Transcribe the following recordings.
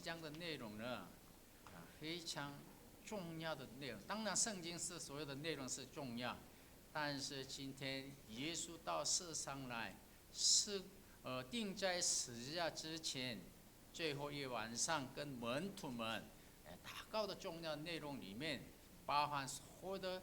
章的内容呢，非常重要的内容。当然，圣经是所有的内容是重要，但是今天耶稣到世上来，是钉在十字架之前，最后一晚上跟门徒们祷告的重要内容里面，包含所有的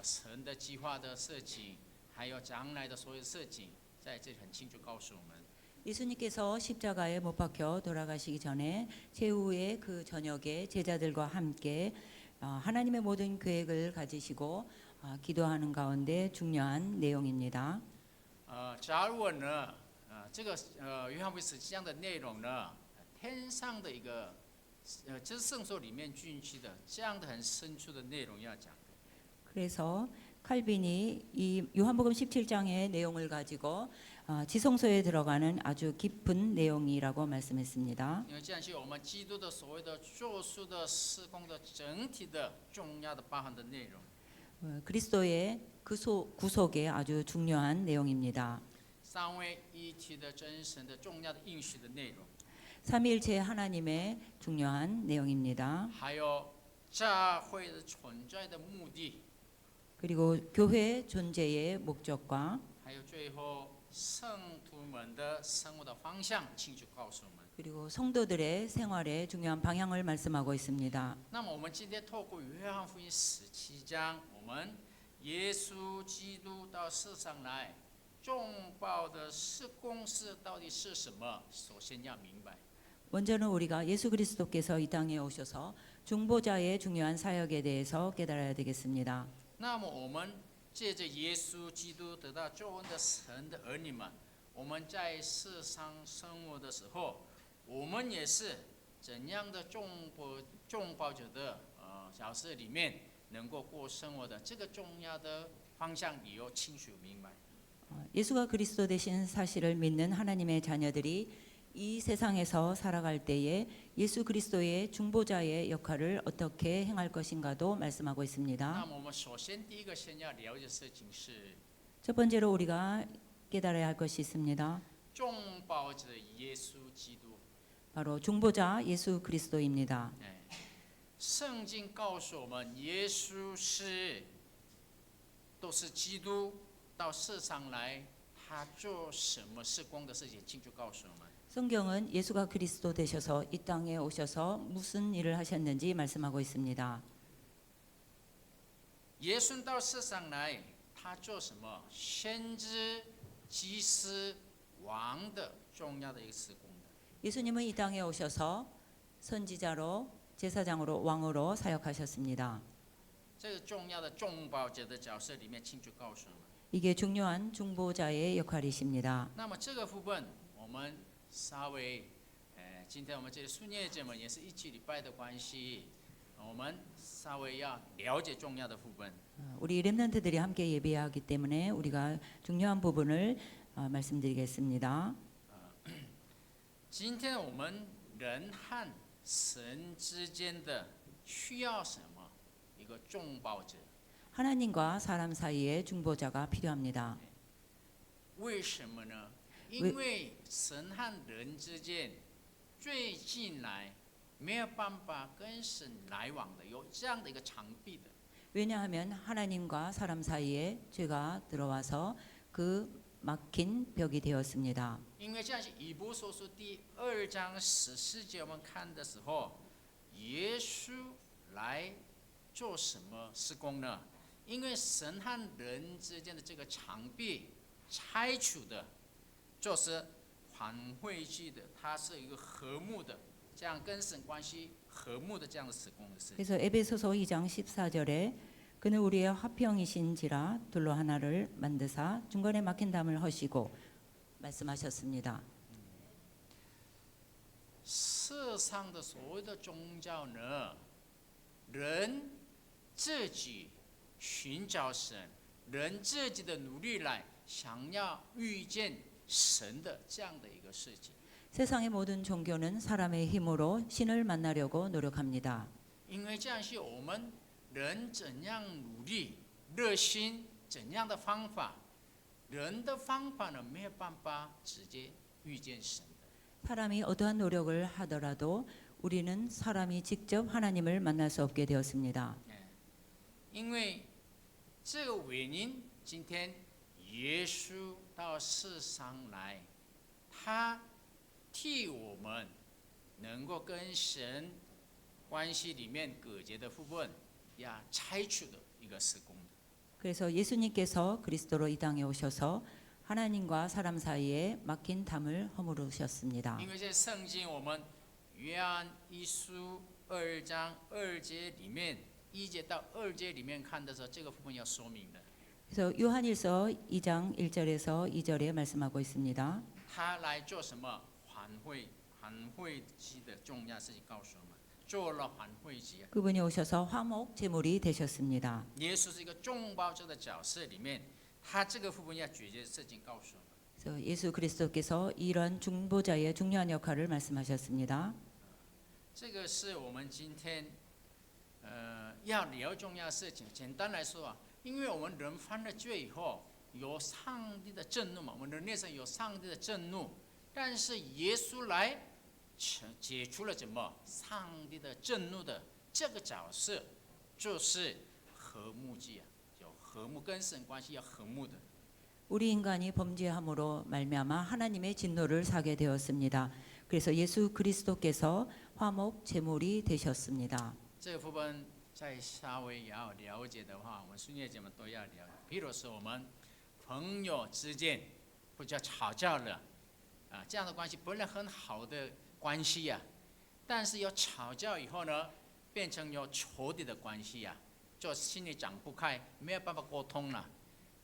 神的计划的事情，还有将来的所有事情，在这里很清楚告诉我们。 예수님께서 십자가에 못 박혀 돌아가시기 전에 최후의 그 저녁에 제자들과 함께 하나님의 모든 계획을 가지시고 기도하는 가운데 중요한 내용입니다. 假如我呢，这个约翰福音10章的内容呢，天上的一个这是圣所里面进去的这样的很深处的内容要讲。 그래서 칼빈이 이 요한복음 17장의 내용을 가지고 지성소에 들어가는 아주 깊은 내용이라고 말씀했습니다. 因为这样是我们基督的所谓的救赎的施工的整体的重要的包含的内容。 그리스도의 구속의 아주 중요한 내용입니다. 三位一体的真神的重要的应许的内容， 삼위일체 하나님의 중요한 내용입니다. 还有教会的存在的目的， 그리고 교회 존재의 목적과 还有最后圣徒们的生活的方向，清楚告诉我们。 그리고 성도들의 생활의 중요한 방향을 말씀하고 있습니다. 那么我们今天透过约翰福音17章，我们耶稣基督到世上来，重报的施工是到底是什么？首先要明白。 먼저는 우리가 예수 그리스도께서 이 땅에 오셔서 중보자의 중요한 사역에 대해서 깨달아야 되겠습니다. 那么我们借着耶稣基督得到救恩的神的儿女们，我们在世上生活的时候，我们也是怎样的众报者的角色里面能够过生活的这个重要的方向，也要清楚明白。 예수가 그리스도 되신 사실을 믿는 하나님의 자녀들이 이 세상에서 살아갈 때에 예수 그리스도의 중보자의 역할을 어떻게 행할 것인가도 말씀하고 那 있습니다. 么我们首先第一个先要了解的事情是 첫 번째로 우리가 깨달아야 할 것이 있습니다. 众报者耶稣基督。 바로 중보자 예수 그리스도입니다. 圣经告诉我们，耶稣都是基督到世上来，他做什么事工的事情，清楚告诉我们。 성경은 예수가 그리스도 되셔서 이 땅에 오셔서 무슨 일을 하셨는지 말씀하고 있습니다. 耶稣到世上来，他做什么？先知、祭司、王的重要的一个事工的。 예수님은 이 땅에 오셔서 선지자로 제사장으로 왕으로 사역하셨습니다. 这个重要的众报者的角色里面，清楚告诉我们。 이게 중요한 중보자의 역할이십니다. 那么这个部分，我们稍微，今天我们这些순례者们也是一起礼拜的关系，我们稍微要了解重要的部分。 우리 렘넌트들이 함께 예배하기 때문에 우리가 중요한 부분을 말씀드리겠습니다. 今天我们人和神之间的需要什么？一个众报者。 하나님과 사람 사이에 중보자가 필요합니다. 为什么呢？因为神和人之间最近来没有办法跟神来往的，有这样的一个墙壁的。 왜냐하면 하나님과 사람 사이에 죄가 들어와서 그 막힌 벽이 되었습니다. 因为这样是以弗所书第2章14节，我们看的时候，耶稣来做什么施工呢？因为神和人之间的这个墙壁拆除的，就是还回去的，它是一个和睦的，这样跟神关系和睦的这样的施工的事情。 그래서 에베소서 2장 14절에 그는 우리의 화평이신지라 둘로 하나를 만드사 중간에 막힌 담을 허시고 말씀하셨습니다. 世上的所谓的宗教呢，人自己寻找神，人自己的努力来想要遇见神的这样的一个事情。 세상의 모든 종교는 사람의 힘으로 신을 만나려고 노력합니다. 因为这样是我们人怎样努力、热心怎样的方法，人的方法呢没有办法直接遇见神的。 사람이 어떠한 노력을 하더라도 우리는 사람이 직접 하나님을 만날 수 없게 되었습니다. 因为这个原因，今天耶稣到世上来，他替我们能够跟神关系里面隔绝的部分，要拆除的一个施工。 그래서 예수님께서 그리스도로 이 땅에 오셔서 하나님과 사람 사이에 막힌 담을 허물으셨습니다. 因为在圣经我们约翰一书2章2节里面1节到2节里面看的时候，这个部分要说明的。 그래서 요한일서 2장 1절에서 2절에 말씀하고 있습니다. 他来做什么？还会期的重要事情告诉我们，做了还会期。 그분이 오셔서 화목 제물이 되셨습니다. 耶稣是一个众包者的角色里面，他这个部分要解决的事情告诉我们。 그래서 예수 그리스도께서 이런 중보자의 중요한 역할을 말씀하셨습니다. 这个是我们今天要聊重要的事情。简单来说啊，因为我们人犯了罪以后，有上帝的震怒嘛，我们人类上有上帝的震怒，但是耶稣来解除了什么？上帝的震怒的这个角色，就是和睦祭啊，有和睦跟神关系要和睦的。 우리 인간이 범죄함으로 말미암아 하나님의 진노를 사게 되었습니다. 그래서 예수 그리스도께서 화목 제물이 되셨습니다. 这个部分再稍微要了解的话，我们孙业姐们都要了解。比如说我们朋友之间不叫吵架了啊，这样的关系本来很好的关系呀、但是有吵架以后呢，变成有仇敌的关系呀、就心里长不开，没有办法沟通了，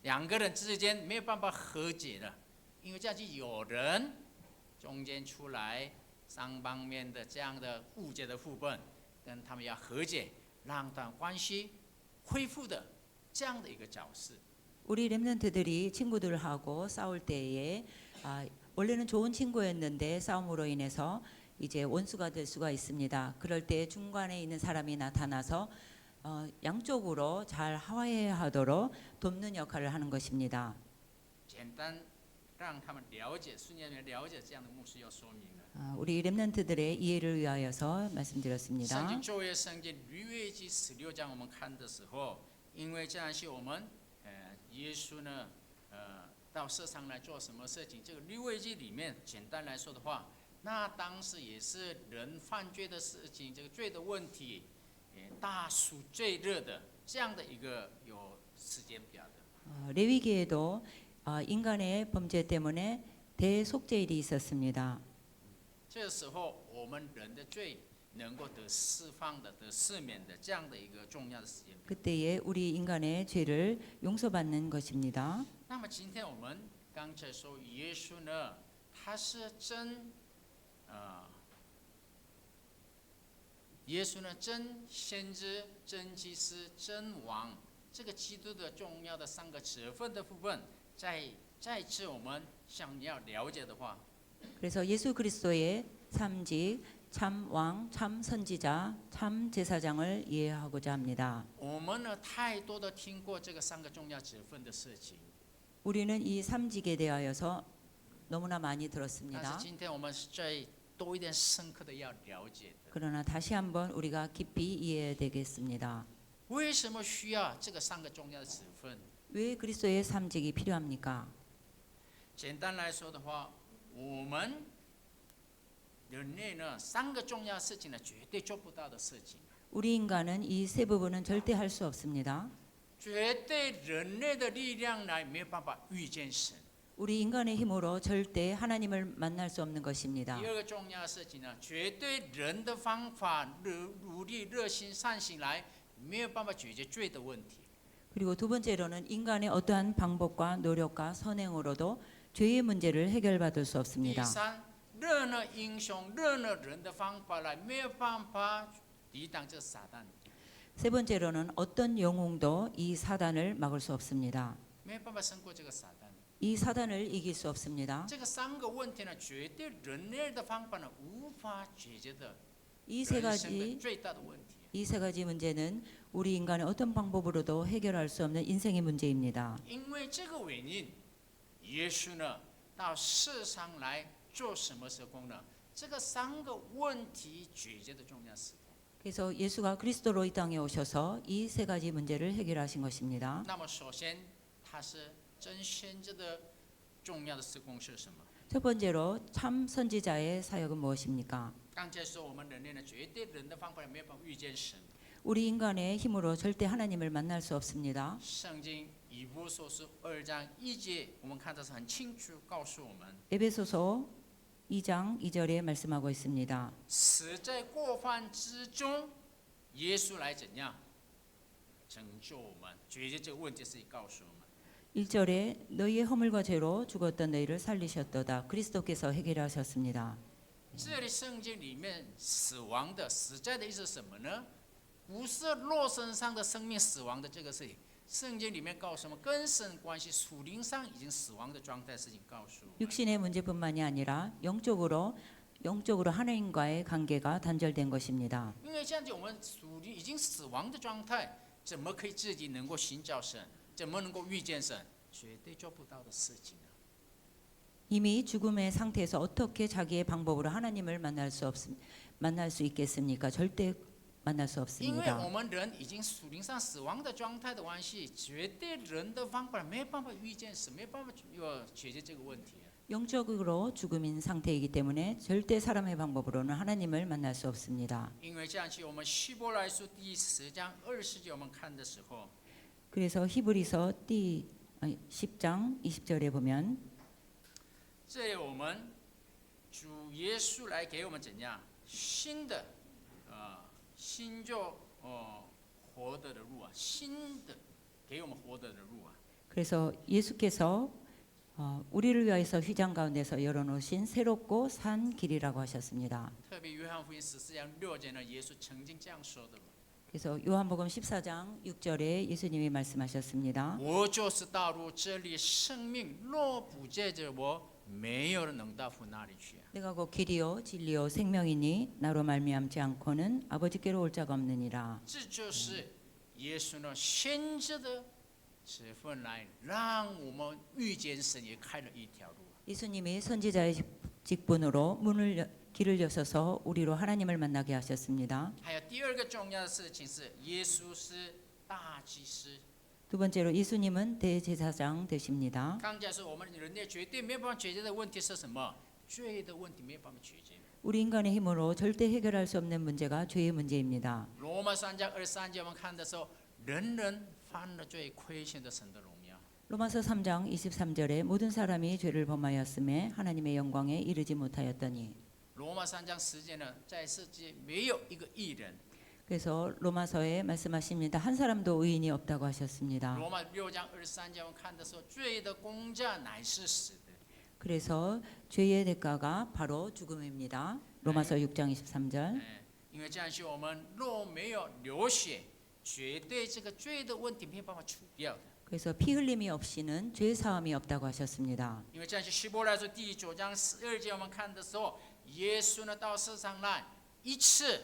两个人之间没有办法和解了，因为这样就有人中间出来，双方面的这样的误解的部分，跟他们要和解，让段关系恢复的这样的一个角色。 우리 렘넌트들이 친구들하고 싸울 때에 원래는 좋은 친구였는데 싸움으로 인해서 이제 원수가 될 수가 있습니다. 그럴 때 중간에 있는 사람이 나타나서 양쪽으로 잘 화해하도록 돕는 역할을 하는 것입니다. 简单让他们了解，顺便了解这样的牧师要说明了。 우리 렘넌트들의 이해를 위하여서 圣 말씀드렸습니다. 经旧约圣经律约记16章我们看的时候，因为这样是我们耶稣呢到世上来做什么事情？这个律约记里面简单来说的话，那当时也是人犯罪的事情，这个罪的问题，大暑最热的这样的一个有时间表的。 레위기에도 인간의 범죄 때문에 대속죄일이 있었습니다. 这个时候，我们人的罪能够得释放的、得赦免的这样的一个重要的时间表。 그때에 우리 인간의 죄를 용서받는 것입니다. 那么今天我们刚才说耶稣呢，他是真，耶稣呢真先知、真祭司、真王，这个基督的重要的3个职分的部分，再次我们想要了解的话， 그래서 예수 그리스도의 참직, 참 왕, 참 선지자, 참 제사장을 이해하고자 합니다. 我们呢太多的听过这个3个重要职分的事情， 우리는 이 삼직에 대하여서 너무나 많이 但是 들었습니다. 今天我们再多一点深刻的要了解的， 그러나 다시 한번 우리가 깊이 이해해야 되겠습니다. 为什么需要这个3个重要的职分？ 왜 그리스도의 삼직이 필요합니까? 简单来说的话，我们人类呢3个重要事情呢，绝对做不到的事情， 우리 인간은 이 세 부분은 절대 할 수 없습니다. 绝对人类的力量来没有办法遇见神。 우리 인간의 힘으로 절대 하나님을 만날 수 없는 것입니다. 第2个重要的事情呢，绝对人的方法、努力、热心、善行来没有办法解决罪的问题。 그리고 두 번째로는 인간의 어떠한 방법과 노력과 선행으로도 죄의 문제를 해결받을 수 第 없습니다. 3，任何英雄、任何人的方法来没有办法抵挡这撒旦， 세 번째로는 어떤 영웅도 이 사단을 막을 수 없습니다. 没有办法胜过这个撒旦。 이 사단을 이길 수 없습니다. 这个3个问题呢，绝对人类的方法呢无法解决的 이 세 人生的 가지 最大的问题。 이 세 가지 문제는 우리 인간의 어떤 방법으로도 해결할 수 없는 인생의 문제입니다. 因为这个原因，耶稣呢到世上来做什么施工呢？这个三个问题解决的重要时候。 그래서 예수가 그리스도로 이 땅에 오셔서 이 세 가지 문제를 해결하신 것입니다. 那么首先，他是真先知的重要的施工是什么？ 첫 번째로 참 선지자의 사역은 무엇입니까? 刚才说我们人类呢，绝对人的方法没有办法遇见神。 우리 인간의 힘으로 절대 하나님을 만날 수 없습니다. 圣经以弗所书2장 1节，我们看的是很清楚告诉我们， 에베소서 2장 2절에 말씀하고 있습니다. 死在过犯之中，耶稣来怎样拯救我们，解决这个问题是告诉我们。 1절에 너희의 허물과 죄로 죽었던 너희를 살리셨도다. 그리스도께서 해결하셨습니다. 这里圣经里面死亡的死在的意思是什么呢？不是肉身上的生命死亡的这个事情。圣经里面告诉我们，跟神关系属灵上已经死亡的状态事情告诉我们。 육신의 문제뿐만이 아니라 영적으로 하나님과의 관계가 단절된 것입니다. 因为这样子，我们属灵已经死亡的状态，怎么可以自己能够寻找神？怎么能够遇见神？绝对做不到的事情啊！ 이미 죽음의 상태에서 어떻게 자기의 방법으로 하나님을 만날 수 있겠습니까? 절대 만날 수 因为 없습니다. 我们人已经属灵上死亡的状态的关系，绝对人的方法没办法遇见神，没办法解决这个问题啊。 영적으로 죽음인 상태이기 때문에 절대 사람의 방법으로는 하나님을 만날 수 없습니다. 因为这样去，我们希伯来书第10장 20节我们看的时候， 그래서 히브리서 10장 20절에 보면 这里我们主耶稣来给我们怎样新的新就活得的路啊，新的给我们活得的路啊。 그래서 예수께서 우리를 위하여서 휘장 가운데서 열어놓으신 새롭고 산 길이라고 하셨습니다. 特别约翰福音14장 6节呢，耶稣曾经这样说的。 그래서 요한복음 14장 6절에 예수님이 말씀하셨습니다. 我就是道路、真理、生命，若不借着我，没有人能到父那里去。 내가 곧 길이요 진리요 생명이니 나로 말미암지 않고는 아버지께로 올 자가 없느니라. 这就是耶稣呢先知的职分来让我们遇见神，也开了一条路。 예수님이 선지자의 직분으로 길을 여셔서 우리로 하나님을 만나게 하셨습니다. 还有第二个重要的事情是，耶稣是大祭司。 두 번째로 예수님은 대제사장 되십니다. 刚才说我们人类绝对没有办法解决的问题是什么？罪的问题没有办法解决。 우리 인간의 힘으로 절대 해결할 수 없는 문제가 죄의 문제입니다. 罗马3장 23节我们看的时候，人人犯了罪，亏欠了神的荣耀。 로마서 3장 23절에 모든 사람이 죄를 범하였음에 하나님의 영광에 이르지 못하였더니 罗马3장 10节呢，在世界没有一个义人。 그래서 로마서에 말씀하십니다. 한 사람도 의인이 없다고 하셨습니다. 罗马6장 23节我们看的时候，罪的工价乃是死的。 그래서 죄의 대가가 바로 죽음입니다. 로마서 6장 23절. 因为这样去，我们若没有流血，绝对这个罪的问题没有办法除掉的。 그래서 피 흘림이 없이는 죄 사함이 없다고 하셨습니다. 因为这样去，希伯来书第9章12节我们看的时候，耶稣呢到世上来一次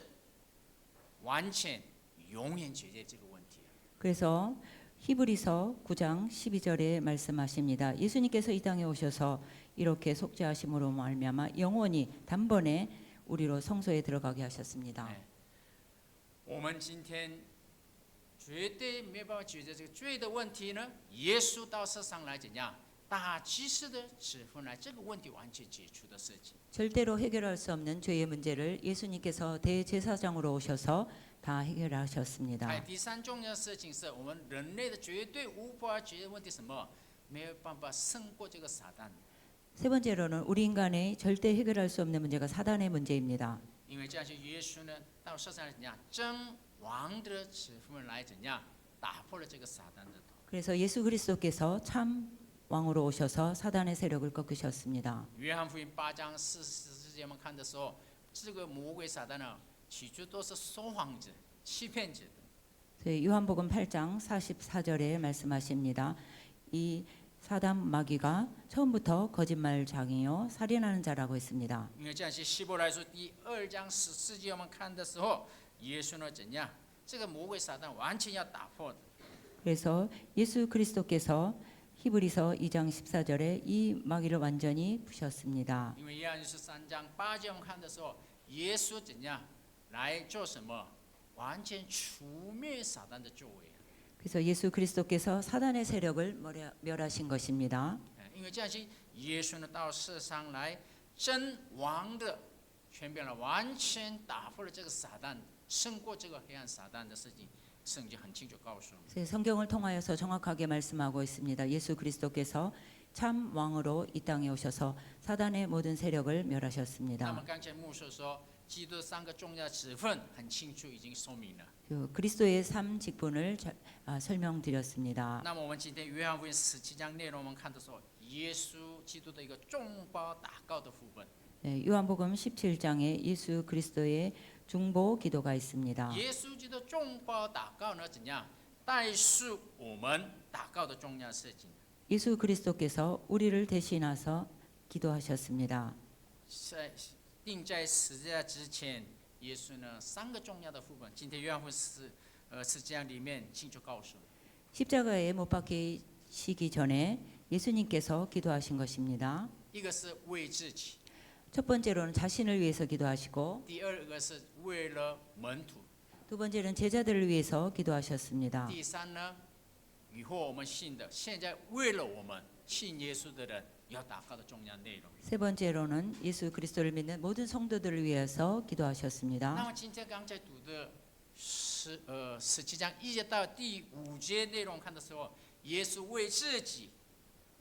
完全永远解决这个问题。 그래서 히브리서 9장 12절에 말씀하십니다. 예수님께서 이 땅에 오셔서 이렇게 속죄하심으로 말미암아 영원히 단번에 우리로 성소에 들어가게 하셨습니다. 我们今天绝对没有办法解决这个罪的问题呢。耶稣到世上来怎样？大祭司的指分来，这个问题完全解除的事情。 절대로 해결할 수 없는 죄의 문제를 예수님께서 대제사장으로 오셔서 다 해결하셨습니다. 还有第三重要的事情是我们人类的绝对无法解决问题，什么？没有办法胜过这个撒旦。 세 번째로는 우리 인간의 절대 해결할 수 없는 문제가 사단의 문제입니다. 因为这样，就耶稣呢到世上来怎样？真王的指分来怎样？打破了这个撒旦的头。 그래서 예수 그리스도께서 참 왕으로 오셔서 사단의 세력을 꺾으셨습니다. 约翰福音8章44节我们看的时候，这个魔鬼撒旦呢，起初都是说谎者、欺骗者的。 요한복음 8장 44절에 말씀하십니다. 이 사단 마귀가 처음부터 거짓말장이요 살인하는 자라고 했습니다. 因为这样是希伯来书第2章14节我们看的时候，耶稣呢怎样？这个魔鬼撒旦完全要打破的。 그래서 예수 그리스도께서 히브리서 2장 14절에 이 마귀를 완전히 부셨습니다. 因为约翰3章8节我们看的时候，耶稣怎样来做什么？完全除灭撒旦的作为。 그래서 예수 그리스도께서 사단의 세력을 멸하신 것입니다. 因为这样去，耶稣呢到世上来真王的权柄了，完全打破了这个撒旦，胜过这个黑暗撒旦的事情。圣经很清楚告诉我们。 그래서 성경을 통하여서 정확하게 말씀하고 있습니다. 예수 그리스도께서 참 왕으로 이 땅에 오셔서 사단의 모든 세력을 那么 멸하셨습니다. 刚才牧师说，基督3个重要职分很清楚，已经说明了。 그 그리스도의 3직분을 설명드렸습니다. 那么我们今天约翰福音17章内容，我们看的时候，耶稣基督的一个中保祷告的副本。 네, 요한복음 17장에 예수 그리스도의 중보 기도가 있습니다. 耶稣基督中保祷告呢，怎样代述我们祷告的重要事情？ 예수 그리스도께서 우리를 대신하서 기도하셨습니다. 在钉在十字架之前，耶稣呢3个重要的副本，今天约翰福音10章里面清楚告诉我们。 십자가에 못 박히시기 전에 예수님께서 기도하신 것입니다. 一个是为自己， 첫 번째로는 자신을 위해서 기도하시고 第二个是为了门徒， 두 번째는 제자들을 위해서 기도하셨습니다. 第三呢，以后我们信的，现在为了我们信耶稣的人要祷告的重要内容。 세 번째로는 예수 그리스도를 믿는 모든 성도들을 위해서 那 기도하셨습니다. 么今天刚才读的17章1节到第5节内容看的时候，耶稣为自己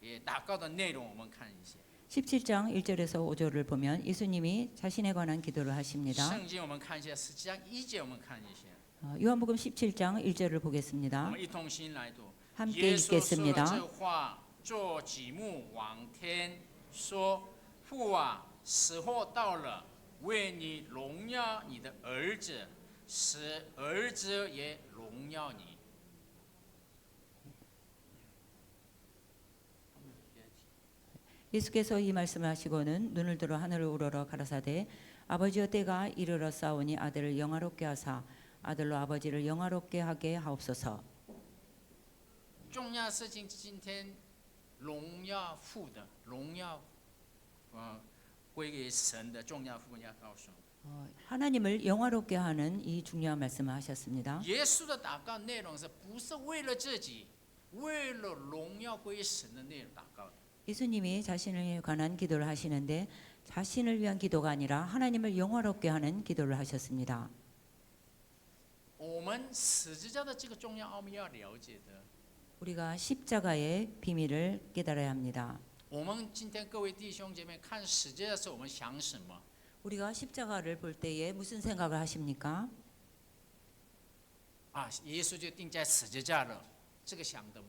也祷告的内容，我们看一下。 17장 1절에서 5절을 보면 예수님이 자신에 관한 기도를 하십니다. 圣经我们看一下17章1节，我们看一下， 요한복음 17장 1절을 我 보겠습니다. 们一同心来读。 함께 耶稣说了 읽겠습니다. 这话，做举目往天说：“父啊，时候到了，为你荣耀你的儿子，使儿子也荣耀你。” 예수께서 이 말씀을 하시고는 눈을 들어 하늘을 우러러 가라사대 아버지여 때가 이르러 싸우니 아들을 영화롭게 하사 아들로 아버지를 영화롭게 하게 하옵소서. 重要事情，今天荣耀父的荣耀，归给神的重要父要告诉我们。 하나님을 영화롭게 하는 이 중요한 말씀을 하셨습니다. 耶稣的祷告内容是不是为了自己，为了荣耀归神的内容祷告的？ 예수님이 자신을 관한 기도를 하시는데 자신을 위한 기도가 아니라 하나님을 영화롭게 하는 기도를 하셨습니다. 我们十字架的这个重要奥秘要了解的。 우리가 십자가의 비밀을 깨달아야 합니다. 我们今天各位弟兄姐妹看十字架的时候，我们想什么？ 우리가 십자가를 볼 때에 무슨 생각을 하십니까? 啊，耶稣就钉在十字架了，这个想的。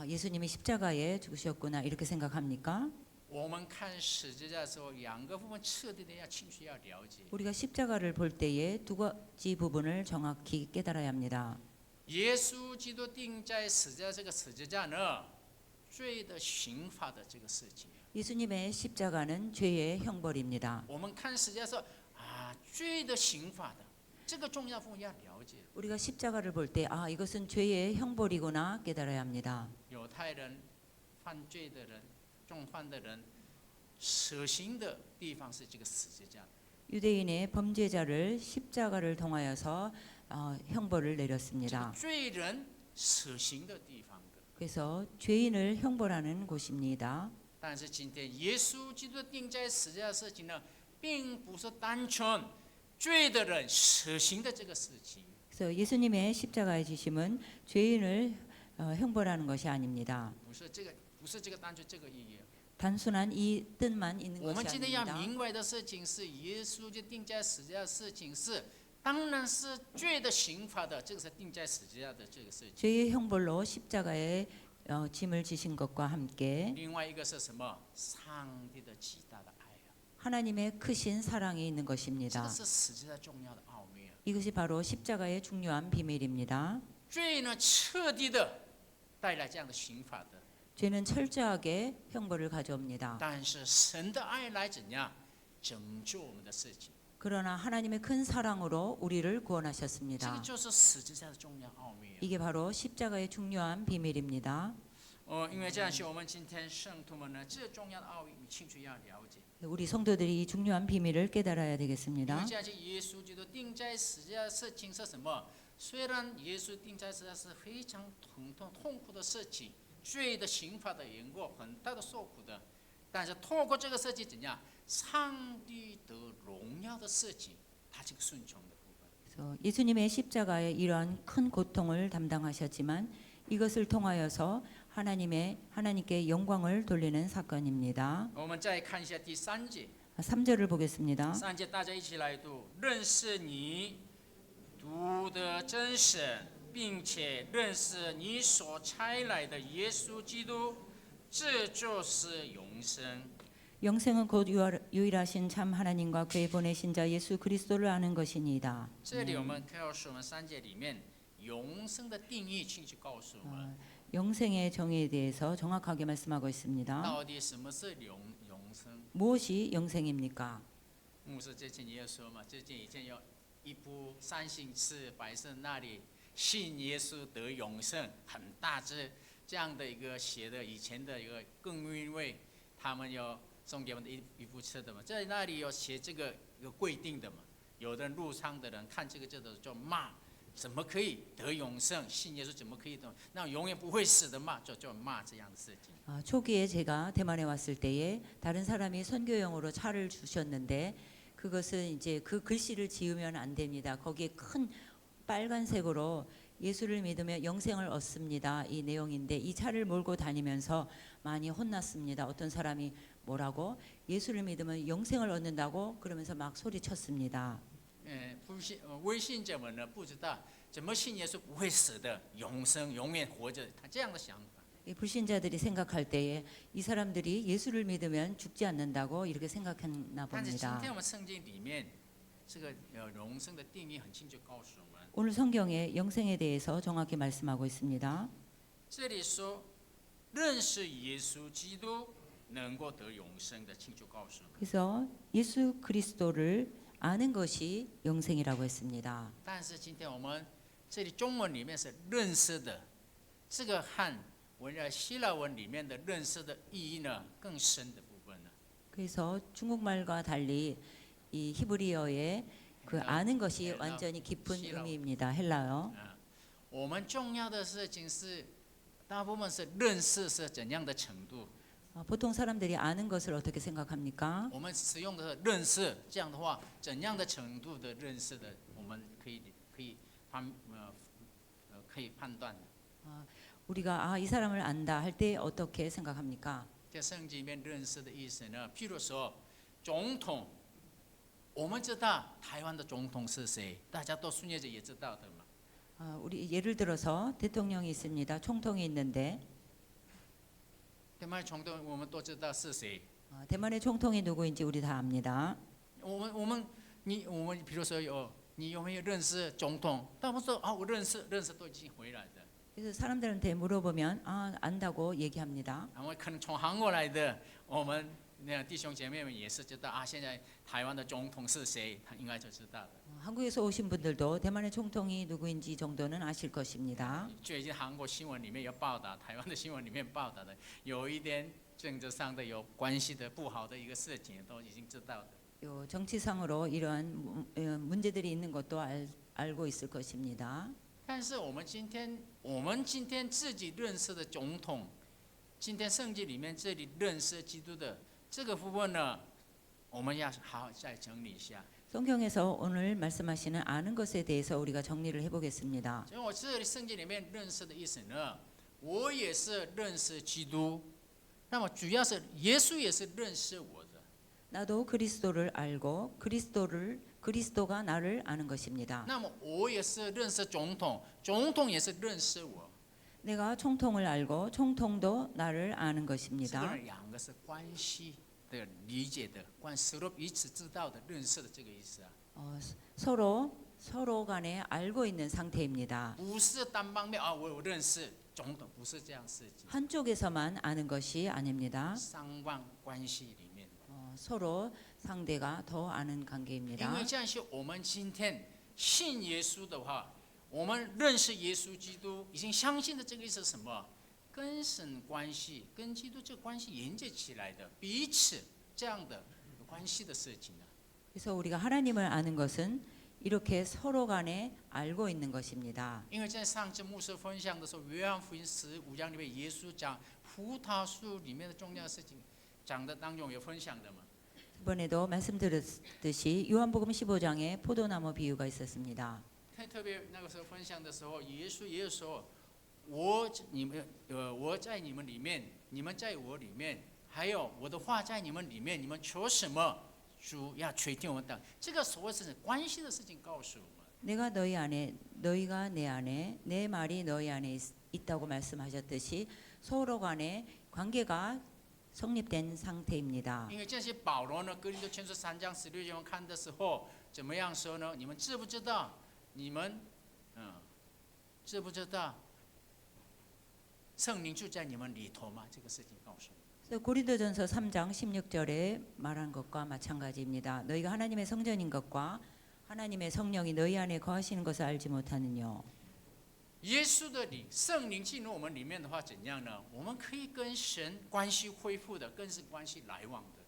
예수님이 십자가에 죽으셨구나 이렇게 생각합니까? 我们看十字架的时候，两个部分彻底的要清楚要了解。 우리가 십자가를 볼 때에 두 가지 부분을 정확히 깨달아야 합니다. 耶稣基督钉在十字架这个十字架呢，罪的刑罚的这个事情。 예수님의 십자가는 죄의 형벌입니다. 我们看十字架的时候，罪的刑罚的这个重要部分要了解。 우리가 십자가를 볼 때 이것은 죄의 형벌이구나 깨달아야 합니다. 犹太人犯罪的人、重犯的人，死刑的地方是这个十字架。 유대인의 범죄자를 십자가를 통하여서 형벌을 这个 내렸습니다. 罪人死刑的地方的。 그래서 죄인을 형벌하는 곳입니다. 但是今天耶稣基督钉在十字架的事情呢，并不是单纯罪的人死刑的这个事情。 그래서 예수님의 십자가의 지심은 죄인을 형벌하는 것이 아닙니다. 不是这个单纯这个意义。 단순한 이 뜻만 있는 我们 것이 今天要 아닙니다. 明白的事情是，耶稣就钉在十字架的事情是，当然是罪的刑罚的，这个是钉在十字架的这个事情。 죄의 형벌로 십자가에 짐을 지신 것과 함께 另外一个是什么？上帝的极大的爱啊， 하나님의 크신 사랑이 있는 这个 것입니다. 是十字架重要的奥秘啊。 이것이 바로 십자가의 중요한 비밀입니다. 罪呢，彻底的带来这样的刑罚的， 죄는 철저하게 형벌을 가져옵니다. 但是神的爱来怎样拯救我们的事情？ 그러나 하나님의 큰 사랑으로 우리를 这个 구원하셨습니다. 就是十字架的重要奥秘啊。 이게 바로 십자가의 중요한 비밀입니다. 因为这样，我们今天圣徒们呢，这重要的奥秘，你清楚要了解。 우리 성도들이 이 중요한 비밀을 깨달아야 因为 되겠습니다. 这样，耶稣基督钉在十字架的事情是什么？虽然耶稣钉在十字架是非常痛苦的事情，罪的刑罚的缘故，很大的受苦的，但是透过这个事情怎样，上帝得荣耀的事情，他这个顺从的部分。 그래서 예수님의 십자가에 이러한 큰 고통을 담당하셨지만 이것을 통하여서 하나님께 영광을 돌리는 사건입니다. 我们再看一下第3节， 3절을 보겠습니다. 3节大家一起来读：认识你独的真神，并且认识你所差来的耶稣基督，这就是永生。 영생은 곧 유일하신 참 하나님과 그의 보내신 자 예수 그리스도를 아는 것이니이다. 这里我们告诉我们3节里面永生的定义，清楚告诉我们 영생의 정의에 대해서 정확하게 말씀하고 있습니다. 到底什么是永生。 무엇이 영생입니까? 牧师最近也说嘛，最近已经有一部三星是百姓那里信耶稣得永生，很大致这样的一个写的，以前的一个更因为他们有送给我们的一部车的嘛，在那里有写这个一个规定的嘛，有的入仓的人看这个就骂，怎么可以得永生？信耶稣怎么可以得？那永远不会死的骂，就骂这样的事情。 초기에 제가 대만에 왔을 때에 다른 사람이 선교용으로 차를 주셨는데 그것은 이제 그 글씨를 지으면 안 됩니다. 거기에 큰 빨간색으로 예수를 믿으며 영생을 얻습니다. 이 내용인데 이 차를 몰고 다니면서 많이 혼났습니다. 어떤 사람이 뭐라고 예수를 믿으면 영생을 얻는다고 그러면서 막 소리쳤습니다. 未信者们呢不知道怎么信耶稣不会死的永生，永远活着，他这样的想法。 이 불신자들이 생각할 때에 이 사람들이 예수를 믿으면 죽지 않는다고 이렇게 생각했나 但是今 봅니다. 天我们圣经里面这个永生的定义很清楚告诉我们， 오늘 성경에 영생에 대해서 정확히 말씀하고 있습니다. 这里说认识耶稣基督能够得永生的，清楚告诉我们。 그래서 예수 그리스도를 아는 것이 영생이라고 했습니다. 但是今天我们这里中文里面是认识的，这个和希腊文里面的认识的意义呢更深的部分呢。 그래서 중국말과 달리 이 히브리어의 그 아는 것이 완전히 깊은 의미입니다. 헬라어. 我们重要的事情是，大部分是认识是怎样的程度。 보통 사람들이 아는 것을 어떻게 생각합니까? 我们使用的认识，这样的话，怎样的程度的认识的，我们可以判断的。 우리가 이 사람을 안다 할 때 어떻게 생각합니까? 在圣经里面认识的意思呢？譬如说，总统，我们知道台湾的总统是谁，大家都顺业者也知道的嘛。 우리 예를 들어서 대통령이 있습니다. 총통이 있는데 台湾总统我们都知道是谁。 대만의 총통이 누구인지 우리 다 압니다. 我们比如说你有没有认识总统？大部分说我认识都已经回来的。 그래서 사람들한테 물어보면 안다고 얘기합니다. 然后可能从韩国来的，我们那弟兄姐妹们也是知道现在台湾的总统是谁，他应该就知道的。 한국에서 오신 분들도 대만의 총통이 누구인지 정도는 아실 것입니다. 最近韩国新闻里面有报道，台湾的新闻里面报道的，有一点政治上的有关系的不好的一个事情，都已经知道的。 정치상으로 이러한 문제들이 있는 것도 알고 있을 것입니다. 但是我们今天自己认识的总统，今天圣经里面这里认识基督的这个部分呢，我们要好好再整理一下。 성경에서 오늘 말씀하시는 아는 것에 대해서 우리가 정리를 해보겠습니다. 所以我这里圣经里面认识的意思呢，我也是认识基督，那么主要是耶稣也是认识我的。 나도 그리스도를 알고 그리스도가 나를 아는 것입니다. 那么我也是认识总统，总统也是认识我。 내가 총통을 알고 총통도 나를 아는 这 것입니다. 两个是关系的理解的，서로彼此知道的、认识的这个意思啊。 서로 간에 알고 있는 상태입니다. 不是单方面我认识总统，不是这样事情。 한쪽에서만 아는 것이 아닙니다. 双方关系里面， 서로 상대가 더 아는 因 관계입니다. 为这样是我们今天信耶稣的话，我们认识耶稣基督，已经相信的这个意思是什么？跟神关系、跟基督这个关系连接起来的彼此这样的关系的事情呢。 그래서 우리가 하나님을 아는 것은 이렇게 서로 간에 알고 있는 것입니다. 因为在上次牧师分享的时候，约翰福音15章里面，耶稣讲葡萄树里面的重要的事情，讲的当中有分享的嘛。 이번에도 말씀드렸듯이 요한복음 15장에 포도나무 비유가 있었습니다. 特别那个时候分享的时候，耶稣也有说，我在你们里面，你们在我里面，还有我的话在你们里面，你们求什么，主要垂听我等。这个所谓是关系的事情告诉我们。 내가 너희 안에 너희가 내 안에 내 말이 너희 안에 있다고 말씀하셨듯이 서로 간에 관계가 성립된 상태입니다. 因为这些保罗呢，哥林多前书3章16节看的时候，怎么样说呢？你们知不知道？你们，知不知道？圣灵住在你们里头吗？这个事情告诉我们。 그래서 고린도전서 3장 16절에 말한 것과 마찬가지입니다. 너희가 하나님의 성전인 것과 하나님의 성령이 너희 안에 거하시는 것을 알지 못하느뇨. 耶稣的灵，圣灵进入我们里面的话，怎样呢？我们可以跟神关系恢复的，跟神关系来往的。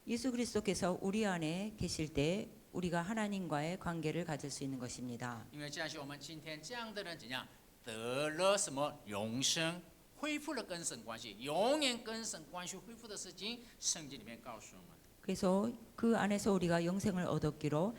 예수 그리스도께서 우리 안에 계실 때 우리가 하나님과의 관계를 가질 수 있는 것입니다. 因为这样是我们今天这样的人怎样得了什么永生，恢复了跟神关系，永远跟神关系恢复的事情，圣经里面告诉我们。 그래서 그 안에서 우리가 영생을 얻었기로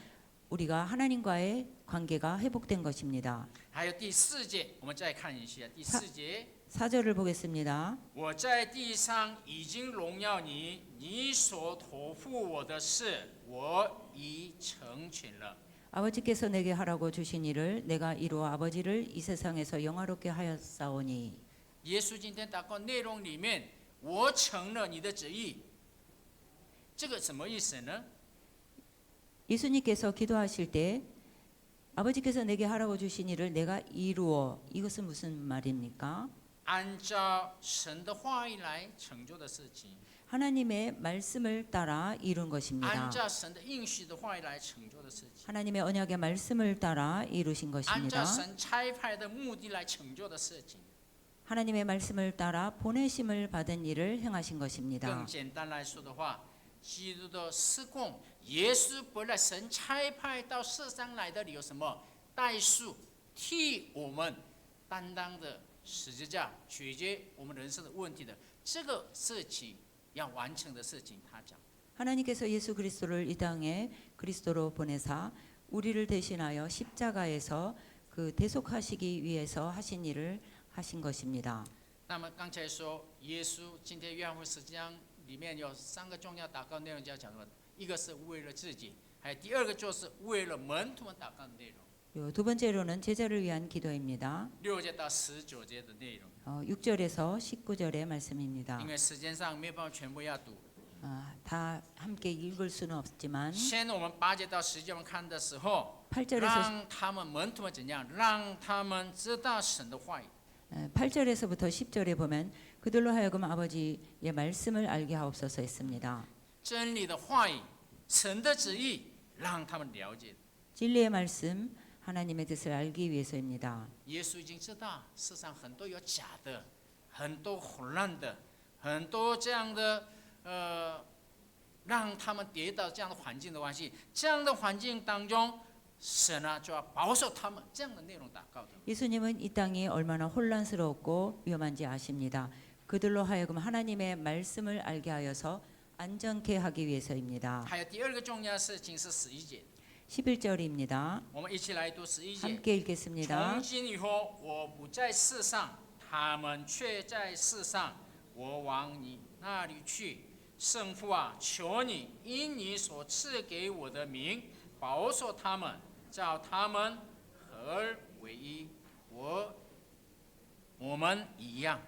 우리가 하나님과의 관계가 회복된 것입니다. 还有第4节，我们再看一下第4节。 4절을 보겠습니다. 我在地上已经荣耀你，你所托付我的事，我已成全了。 아버지께서 내게 하라고 주신 일을 내가 이루어 아버지를 이 세상에서 영화롭게 하였사오니. 耶稣今天祷告内容里面，我成了你的旨意，这个什么意思呢？ 예수님께서 기도하실 때 아버지께서 내게 하라고 주신 일을 내가 이루어, 이것은 무슨 말입니까? 按照神的话语来成就的事情， 하나님의 말씀을 따라 이룬 것입니다. 按照神的应许的话语来成就的事情， 하나님의 언약의 말씀을 따라 이루신 按 것입니다. 照神差派的目的来成就的事情。 하나님의 말씀을 따라 보내심을 받은 일을 행하신 更 것입니다. 简单来说的话，基督的事工，耶稣本来神差派到世上来的理由什么？代赎，替我们担当的十字架，解决我们人生的问题的这个事情要完成的事情，他讲。 하나님께서 예수 그리스도를 이 땅에 그리스도로 보내사 우리를 대신하여 십자가에서 그 대속하시기 위해서 하신 일을 하신 것입니다. 那么刚才说，耶稣今天约翰福音10章里面有3个重要祷告内容要讲的，一个是为了自己，还有第二个就是为了门徒们祷告的内容。 요 두 번째로는 제자를 위한 기도입니다. 6节到19节的内容， 6절에서 19절의 말씀입니다. 因为时间上没有办法全部要读。 다 함께 읽을 수는 없지만 先我们8节到10节我们看的时候， 8절에서 让他们门徒们怎样，让他们知道神的话语。 8절에서부터 10절에 보면 그들로 하여금 아버지의 말씀을 알게 하옵소서 했습니다. 真理的话语，神的旨意，让他们了解。 진리의 말씀, 하나님의 뜻을 알기 위해서입니다. 耶稣已经知道世上很多有假的，很多混乱的，很多这样的让他们跌倒这样的环境的关系，这样的环境当中，神啊就要保守他们，这样的内容祷告的。 예수님은 이 땅이 얼마나 혼란스럽고 위험한지 아십니다. 그들로 하여금 하나님의 말씀을 알게 하여서 안전케 하기 위해서입니다. 还有第二个重要的事情是11节， 11절입니다. 我们一起来读11节。 함께 읽겠습니다. 从今以后，我不在世上，他们却在世上。我往你那里去，圣父啊，求你因你所赐给我的名，保守他们，叫他们合而为一，我们一样。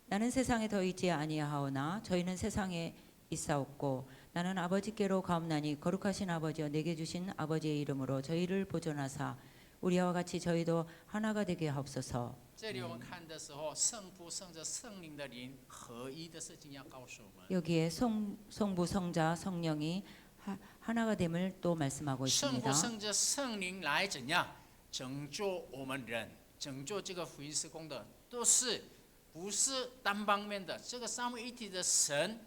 나는 세상에 더 있지 아니하오나 저희는 세상에 있사옵고 나는 아버지께로 가옵나니 거룩하신 아버지여 내게 주신 아버지의 이름으로 저희를 보존하사 우리와 같이 저희도 하나가 되게 하옵소서. 这里我们看的时候，圣父、圣子、圣灵的灵合一的事情要告诉我们。 여기에 성부, 성자, 성령이 하나가 됨을 또 말씀하고 圣 있습니다. 父、圣子、圣灵来怎样拯救我们人，拯救这个福音事工的，都是不是单方面的，这个三位一体的神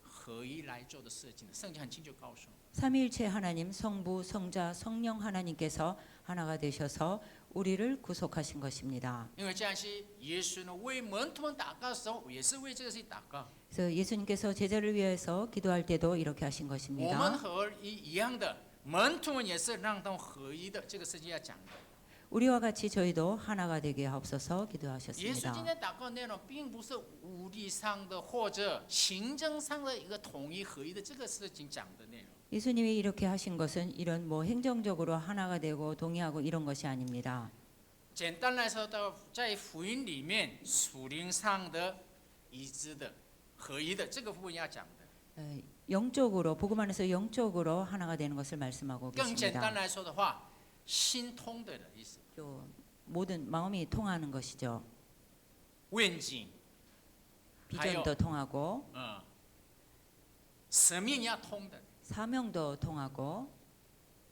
合一来做的事情。圣经很清楚告诉我们。 삼위일체 하나님 성부 성자 성령 하나님께서 하나가 되셔서 우리를 구속하신 것입니다. 因为这样是耶稣呢为门徒们祷告的时候，也是为这个事祷告。 그래서 예수님께서 제자를 위해서 기도할 때도 이렇게 하신 我们 것입니다. 合一样的，门徒们也是让他们合一的，这个事情要讲的。 우리와 같이 저희도 하나가 되게 하옵소서 耶稣 기도하셨습니다. 今天祷告内容，并不是物理上的或者行政上的一个统一合一的这个事情讲的内容。 예수님이 이렇게 하신 것은 이런 뭐 행정적으로 하나가 되고 동의하고 이런 것이 아닙니다. 简单来说，在福音里面，属灵上的一致的、合一的这个部分要讲的。 영적으로 복음 안에서 영적으로 하나가 되는 것을 말씀하고 更简单 계십니다. 来说的话，心通的意思， 또 모든 마음이 통하는 것이죠. 愿景， 비전도 통하고 使命要通的。 사명도 통하고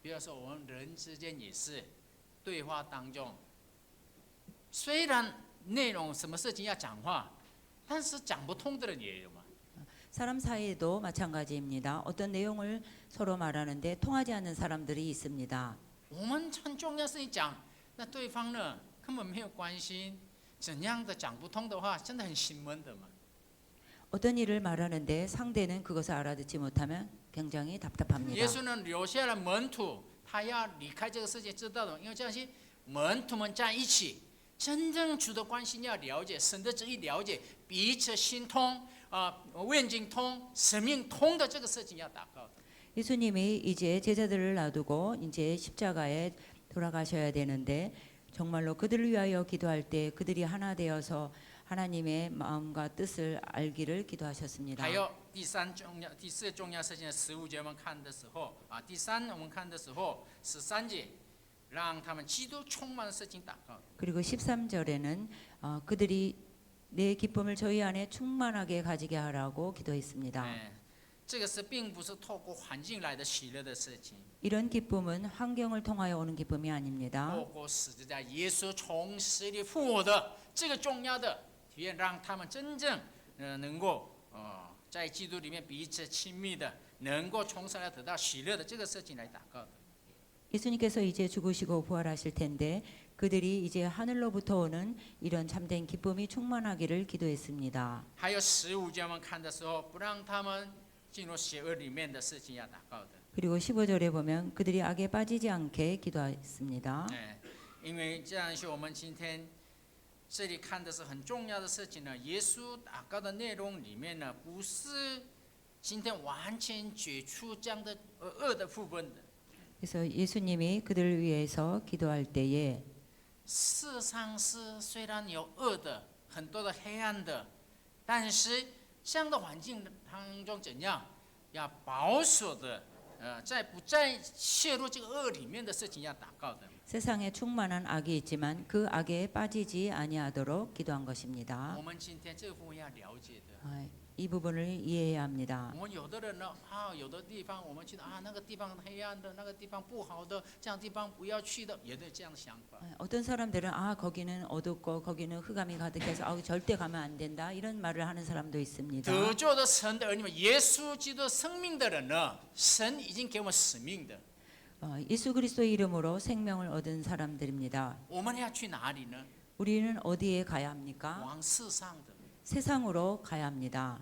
比如说，我们人之间也是对话当中，虽然内容什么事情要讲话，但是讲不通的人也有嘛。 사람 사이에도 마찬가지입니다. 어떤 내용을 서로 말하는데 통하지 않는 사람들이 있습니다. 我们很重要的事情讲，那对方呢根本没有关心，怎样的讲不通的话，真的很心闷的嘛。 어떤 일을 말하는데 상대는 그것을 알아듣지 못하면 굉장히 답답합니다. 耶稣呢留下了门徒，他要离开这个世界，知道的，因为这样是门徒们在一起，真正主的关心要了解，神的旨意了解，彼此心通愿景通、使命通的这个事情要祷告的。 예수님이 이제 제자들을 놔두고 이제 십자가에 돌아가셔야 되는데 정말로 그들을 위하여 기도할 때 그들이 하나 되어서 하나님의 마음과 뜻을 알기를 기도하셨습니다. 还有第四重要事情，15节我们看的时候第三我们看的时候13节，让他们基督充满的事情祷告。 그리고 13절에는 그들이 내 기쁨을 저희 안에 충만하게 가지게 하라고 기도했습니다. 这个是并不是透过环境来的喜乐的事情， 이런 기쁨은 환경을 통하여 오는 기쁨이 아닙니다. 透过十字架耶稣从死里复活的这个重要的体验，让他们真正能够在基督里面彼此亲密的，能够从神来得到喜乐的这个事情来祷告的。 예수님께서 이제 죽으시고 부활하실 텐데 그들이 이제 하늘로부터 오는 이런 참된 기쁨이 충만하기를 기도했습니다. 还有15节我们看的时候，不让他们进入邪恶里面的事情要祷告的。 그리고 15절에 보면 그들이 악에 빠지지 않게 기도했습니다. 因为这样是我们今天这里看的是很重要的事情呢。耶稣祷告的内容里面呢，不是今天完全解除这样的恶的部分的。 그래서 예수님이 그들을 위해서 기도할 때에 世上是虽然有恶的，很多的黑暗的，但是这样的环境当中怎样要保守的，在不再陷入这个恶里面的事情要祷告的。 세상에 충만한 악이 있지만 그 악에 빠지지 아니하도록 기도한 것입니다. 我们今天这个部分要了解的。 이 부분을 이해해야 합니다. 我们有的人呢，有的地方我们去那个地方黑暗的，那个地方不好的，这样地方不要去的，也有这样的想法。 어떤 사람들은 거기는 어둡고 거기는 흑암이 가득해서 절대 가면 안 된다 이런 말을 하는 사람도 있습니다. 得救的神的儿女们，耶稣基督生命的人呢，神已经给我们使命的。 예수 그리스도의 이름으로 생명을 얻은 사람들입니다. 我们要去哪里呢？ 우리는 어디에 가야 합니까? 往世上的 세상으로 가야 합니다.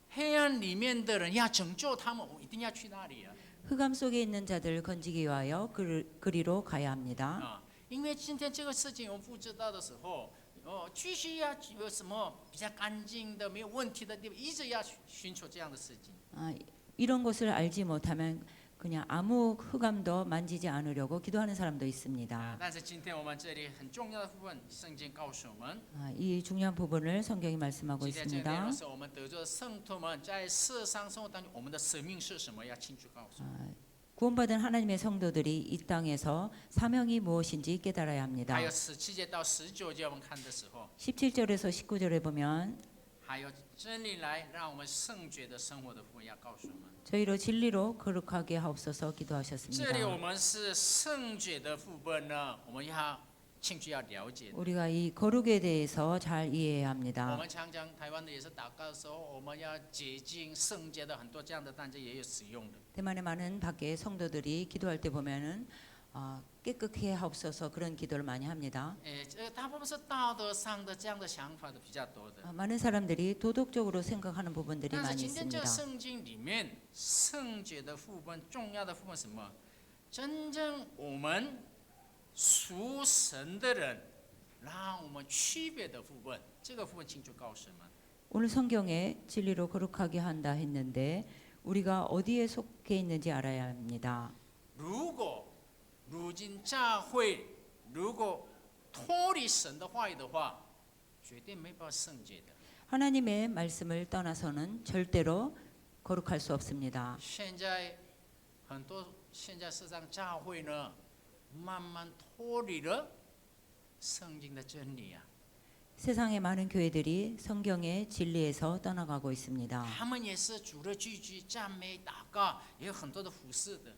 黑暗里面的人要拯救他们，我一定要去那里啊！ 흑암 속에 있는 자들을 건지기 위하여 그리로 가야 합니다. 因为今天这个事情我们不知道的时候，继续要有什么比较干净的、没有问题的地方，一直要寻求这样的事情。 이런 것을 알지 못하면 그냥 아무 흑암도 만지지 않으려고 기도하는 사람도 있습니다. 但是今天我们这里很重要的部分，圣经告诉我们， 이 중요한 부분을 성경이 말씀하고 今天这个内 있습니다. 容是我们得救的圣徒们在世上生活当中，我们的使命是什么，要清楚告诉我们。 구원받은 하나님의 성도들이 이 땅에서 사명이 무엇인지 깨달아야 합니다. 还有17节到19节我们看的时候， 17절에서 19절에 보면 还有真理来让我们圣洁的生活的部分要告诉我们。 저희로 진리로 거룩하게 하옵소서 这里我 기도하셨습니다. 们是圣洁的部分呢，我们要清楚要了解的。 우리가 이 거룩에 대해서 잘 이해해야 我 합니다. 们常常台湾的也是祷告的时候，我们要洁净圣洁的很多这样的单词也有使用的。 대만의 많은 밖에 성도들이 기도할 때 보면은 깨끗해 하옵소서 그런 기도를 많이 합니다. 这个大部分是道德上的这样的想法的比较多的。 많은 사람들이 도덕적으로 생각하는 부분들이 但是 많이 今天这 있습니다. 个圣经里面圣洁的部分，重要的部分是什么？真正我们属神的人，让我们区别的部分，这个部分清楚告诉我们。 오늘 성경에 진리로 거룩하게 한다 했는데 우리가 어디에 속해 있는지 알아야 합니다. 如果如今教会如果脱离神的话语的话，绝对没办法圣洁的。 하나님의 말씀을 떠나서는 절대로 거룩할 수 없습니다. 现在很多现在世上教会呢，慢慢脱离了圣经的真理啊。 세상의 많은 교회들이 성경의 진리에서 떠나가고 있습니다. 他们也是主的聚集、赞美、祷告，也有很多的服饰的。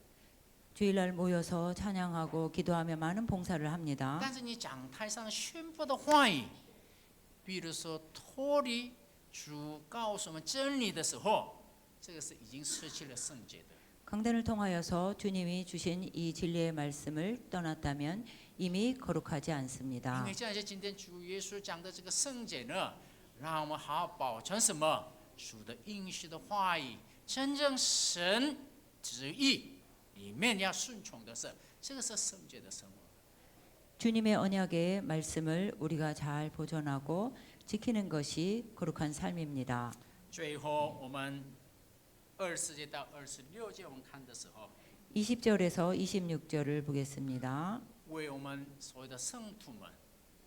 주일날 모여서 찬양하고 기도하며 많은 봉사를 합니다. 但是你讲台上宣布的话语，比如说脱离主告诉我们真理的时候，这个是已经失去了圣洁的。 강단을 통하여서 주님이 주신 이 진리의 말씀을 떠났다면 이미 거룩하지 因 않습니다. 为这样，今天主耶稣讲的这个圣洁呢，让我们好好保存什么主的应许的话语，真正神旨意里面要顺从的是，这个是圣洁的生活。 주님의 언약의 말씀을 우리가 잘 보존하고 지키는 것이 거룩한 삶입니다. 最后，我们24节到26节我们看的时候， 20절에서 26절을 보겠습니다. 为我们所有的圣徒们，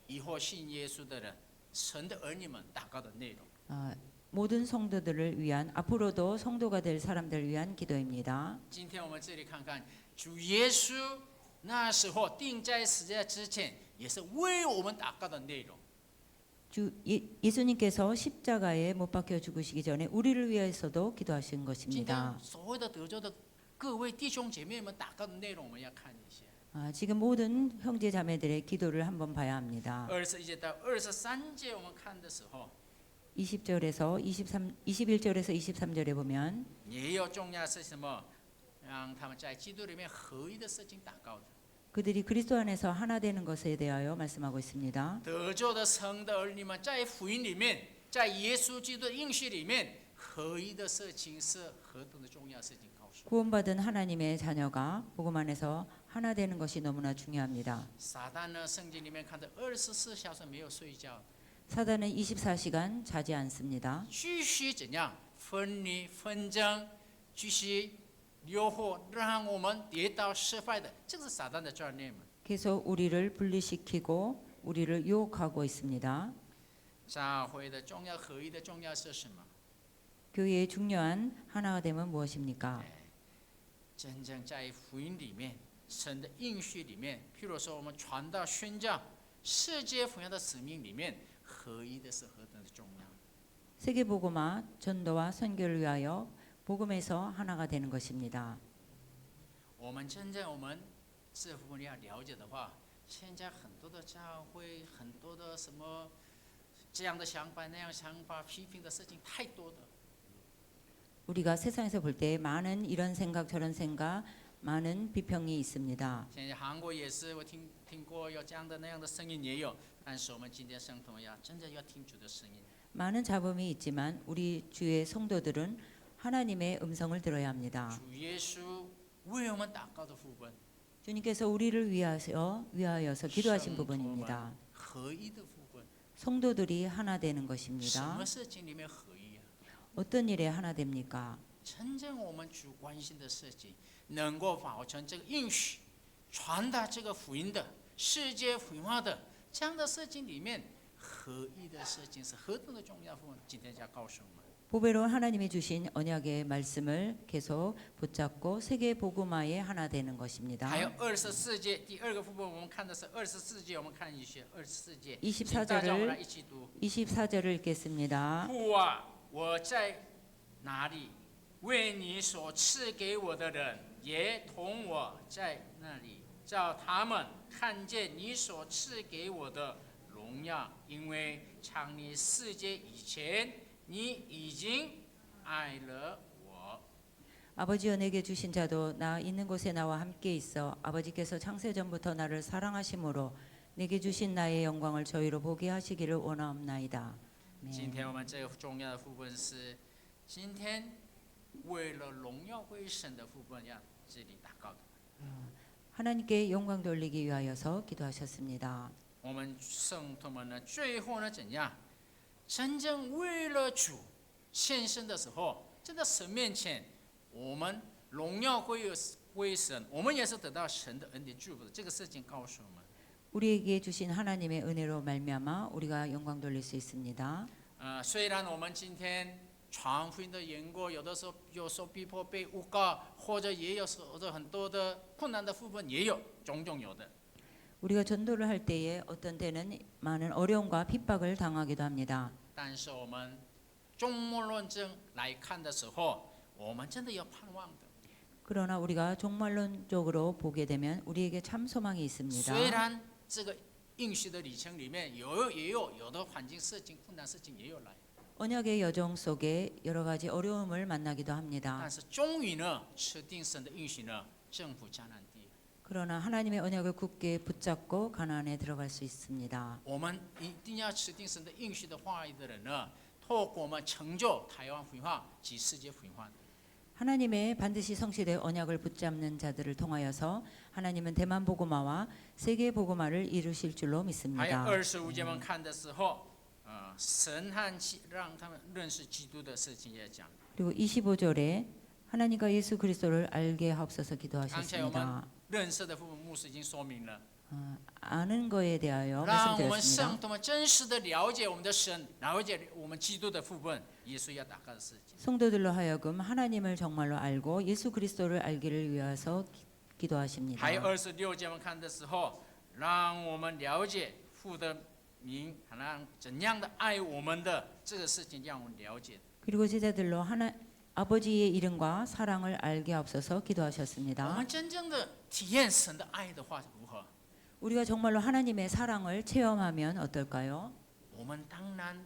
以后信耶稣的人，神的儿女们祷告的内容。 모든 성도들을 위한 앞으로도 성도가 될 사람들을 위한 기도입니다. 今天我们这里看看主耶稣那时候钉在十字架之前，也是为我们祷告的内容。 예수님께서 십자가에 못 박혀 죽으시기 전에 우리를 위해서도 기도하신 今 것입니다. 天所谓的得救的各位弟兄姐妹们祷告的内容，我们要看一下。 지금 모든 형제 자매들의 기도를 한번 봐야 합니다. 21节到23节我们看的时候， 20절에서 21절에서 23절에 보면 也有重要是什么？让他们在基督里面合一的事情祷告的。 그들이 그리스도 안에서 하나 되는 것에 대하여 말씀하고 있습니다. 得救的神的儿女们在福音里面，在耶稣基督的应许里面，合一的事情是何等的重要事情，告诉我。 구원받은 하나님의 자녀가 복음 안에서 하나 되는 것이 너무나 중요합니다. 撒旦呢，圣经里面看到24小时没有睡觉， 사단은 24시간 자지 않습니다. 继续怎样分离纷争，继续诱惑，让我们跌倒失败的，这个是撒旦的专业嘛。 계속 우리를 분리시키고 우리를 유혹하고 있습니다. 教会的重要合一的重要是什么？ 교회의 중요한 하나가 되면 무엇입니까? 真正在福音里面，神的应许里面，譬如说我们传道宣教、世界福音的使命里面，合一的是何等的重要。 세계복음화 전도와 선교를 위하여 복음에서 하나가 되는 것입니다. 我们真正我们这部分要了解的话，现在很多的教会，很多的什么这样的想法、那样想法、批评的事情太多的。 우리가 세상에서 볼 때 많은 이런 생각 저런 생각 많은 비평이 있습니다. 现在韩国也是，我听过有这样的那样的声音也有，但是我们今天圣徒要真正要听主的声音。 많은 잡음이 있지만 우리 주의 성도들은 하나님의 음성을 들어야 합니다. 主耶稣为我们祷告的部分， 주님께서 우리를 위하여서 기도하신 부분입니다. 合一的部分， 성도들이 하나 되는 什 것입니다. 么事情里面合一啊？ 어떤 일에 하나 됩니까? 真正我们主关心的事情，能够保存这个应许，传达这个福音的世界福音化的这样的事情里面，合一的事情是何等的重要部分。今天要告诉我们， 보배로 하나님이 주신 언약의 말씀을 계속 붙잡고 세계 복음화에 하나 되는 것입니다. 还有24节第二个部分，我们看的是24节，我们看一些24节， 24请大家我们来一起读。 24절을 읽겠습니다. 父啊，我在哪里？为你所赐给我的人也同我在那里。叫他们看见你所赐给我的荣耀，因为创立世界以前，你已经爱了我。 아버지여 내게 주신 자도 나 있는 곳에 나와 함께 있어 아버지께서 창세 전부터 나를 사랑하심으로 내게 주신 나의 영광을 저희로 보게 하시기를 원하옵나이다. 今天我们这个重要的部分是，今天为了荣耀归神的部分要这里祷告的。 하나님께 영광 돌리기 위하여서 기도하셨습니다. 我们圣徒们呢，最后呢怎样？真正为了主献身的时候，真的神面前，我们荣耀归神，我们也是得到神的恩典祝福的。这个事情告诉我们。 우리에게 주신 하나님의 은혜로 말미암아 우리가 영광 돌릴 수 있습니다. 虽然我们今天传福音的缘故，有时候逼迫被诬告，或者也有时候很多的困难的部分，也有种种有的。 우리가 전도를 할 때에 어떤 때는 많은 어려움과 핍박을 당하기도 합니다. 但是我们终末论证来看的时候，我们真的有盼望的。 그러나 우리가 종말론적으로 보게 되면 우리에게 참 소망이 있습니다. 虽然这个应许的里程里面有的环境事情、困难事情也有来， 언약의 여정 속에 여러 가지 어려움을 만나기도 합니다. 但是终于呢，持定神的应许呢，征服迦南地。 그러나 하나님의 언약을 굳게 붙잡고 가나안에 들어갈 수 있습니다. 我们一定要持定神的应许的话语的人呢，透过我们成就台湾福音化及世界福音化。 하나님의 반드시 성취될 언약을 붙잡는 자들을 통하여서 하나님은 대만 복음화와 세계 복음화를 이루실 줄로 还有 믿습니다. 25节我们看的时候，神和让他们认识基督的事情也讲。 그리고 25절에 하나님과 예수 그리스도를 알게 하옵소서 刚才我们 기도하셨습니다. 认识的部分，牧师已经说明了。 아는 거에 대하여 让我们 말씀드렸습니다. 圣徒们真实的了解我们的神，了解我们基督的部分，也是要祷告的事情。 성도들로 하여금 하나님을 정말로 알고 예수 그리스도를 알기를 위해서 기도하십니다. 还有26节我们看的时候，让我们了解父的名，让怎样的爱我们的这个事情，让我们了解。 그리고 제자들로 아버지의 이름과 사랑을 알게 하옵소서 我 기도하셨습니다. 们真正的体验神的爱的话如何？ 우리가 정말로 하나님의 사랑을 체험하면 어떨까요? 我们当然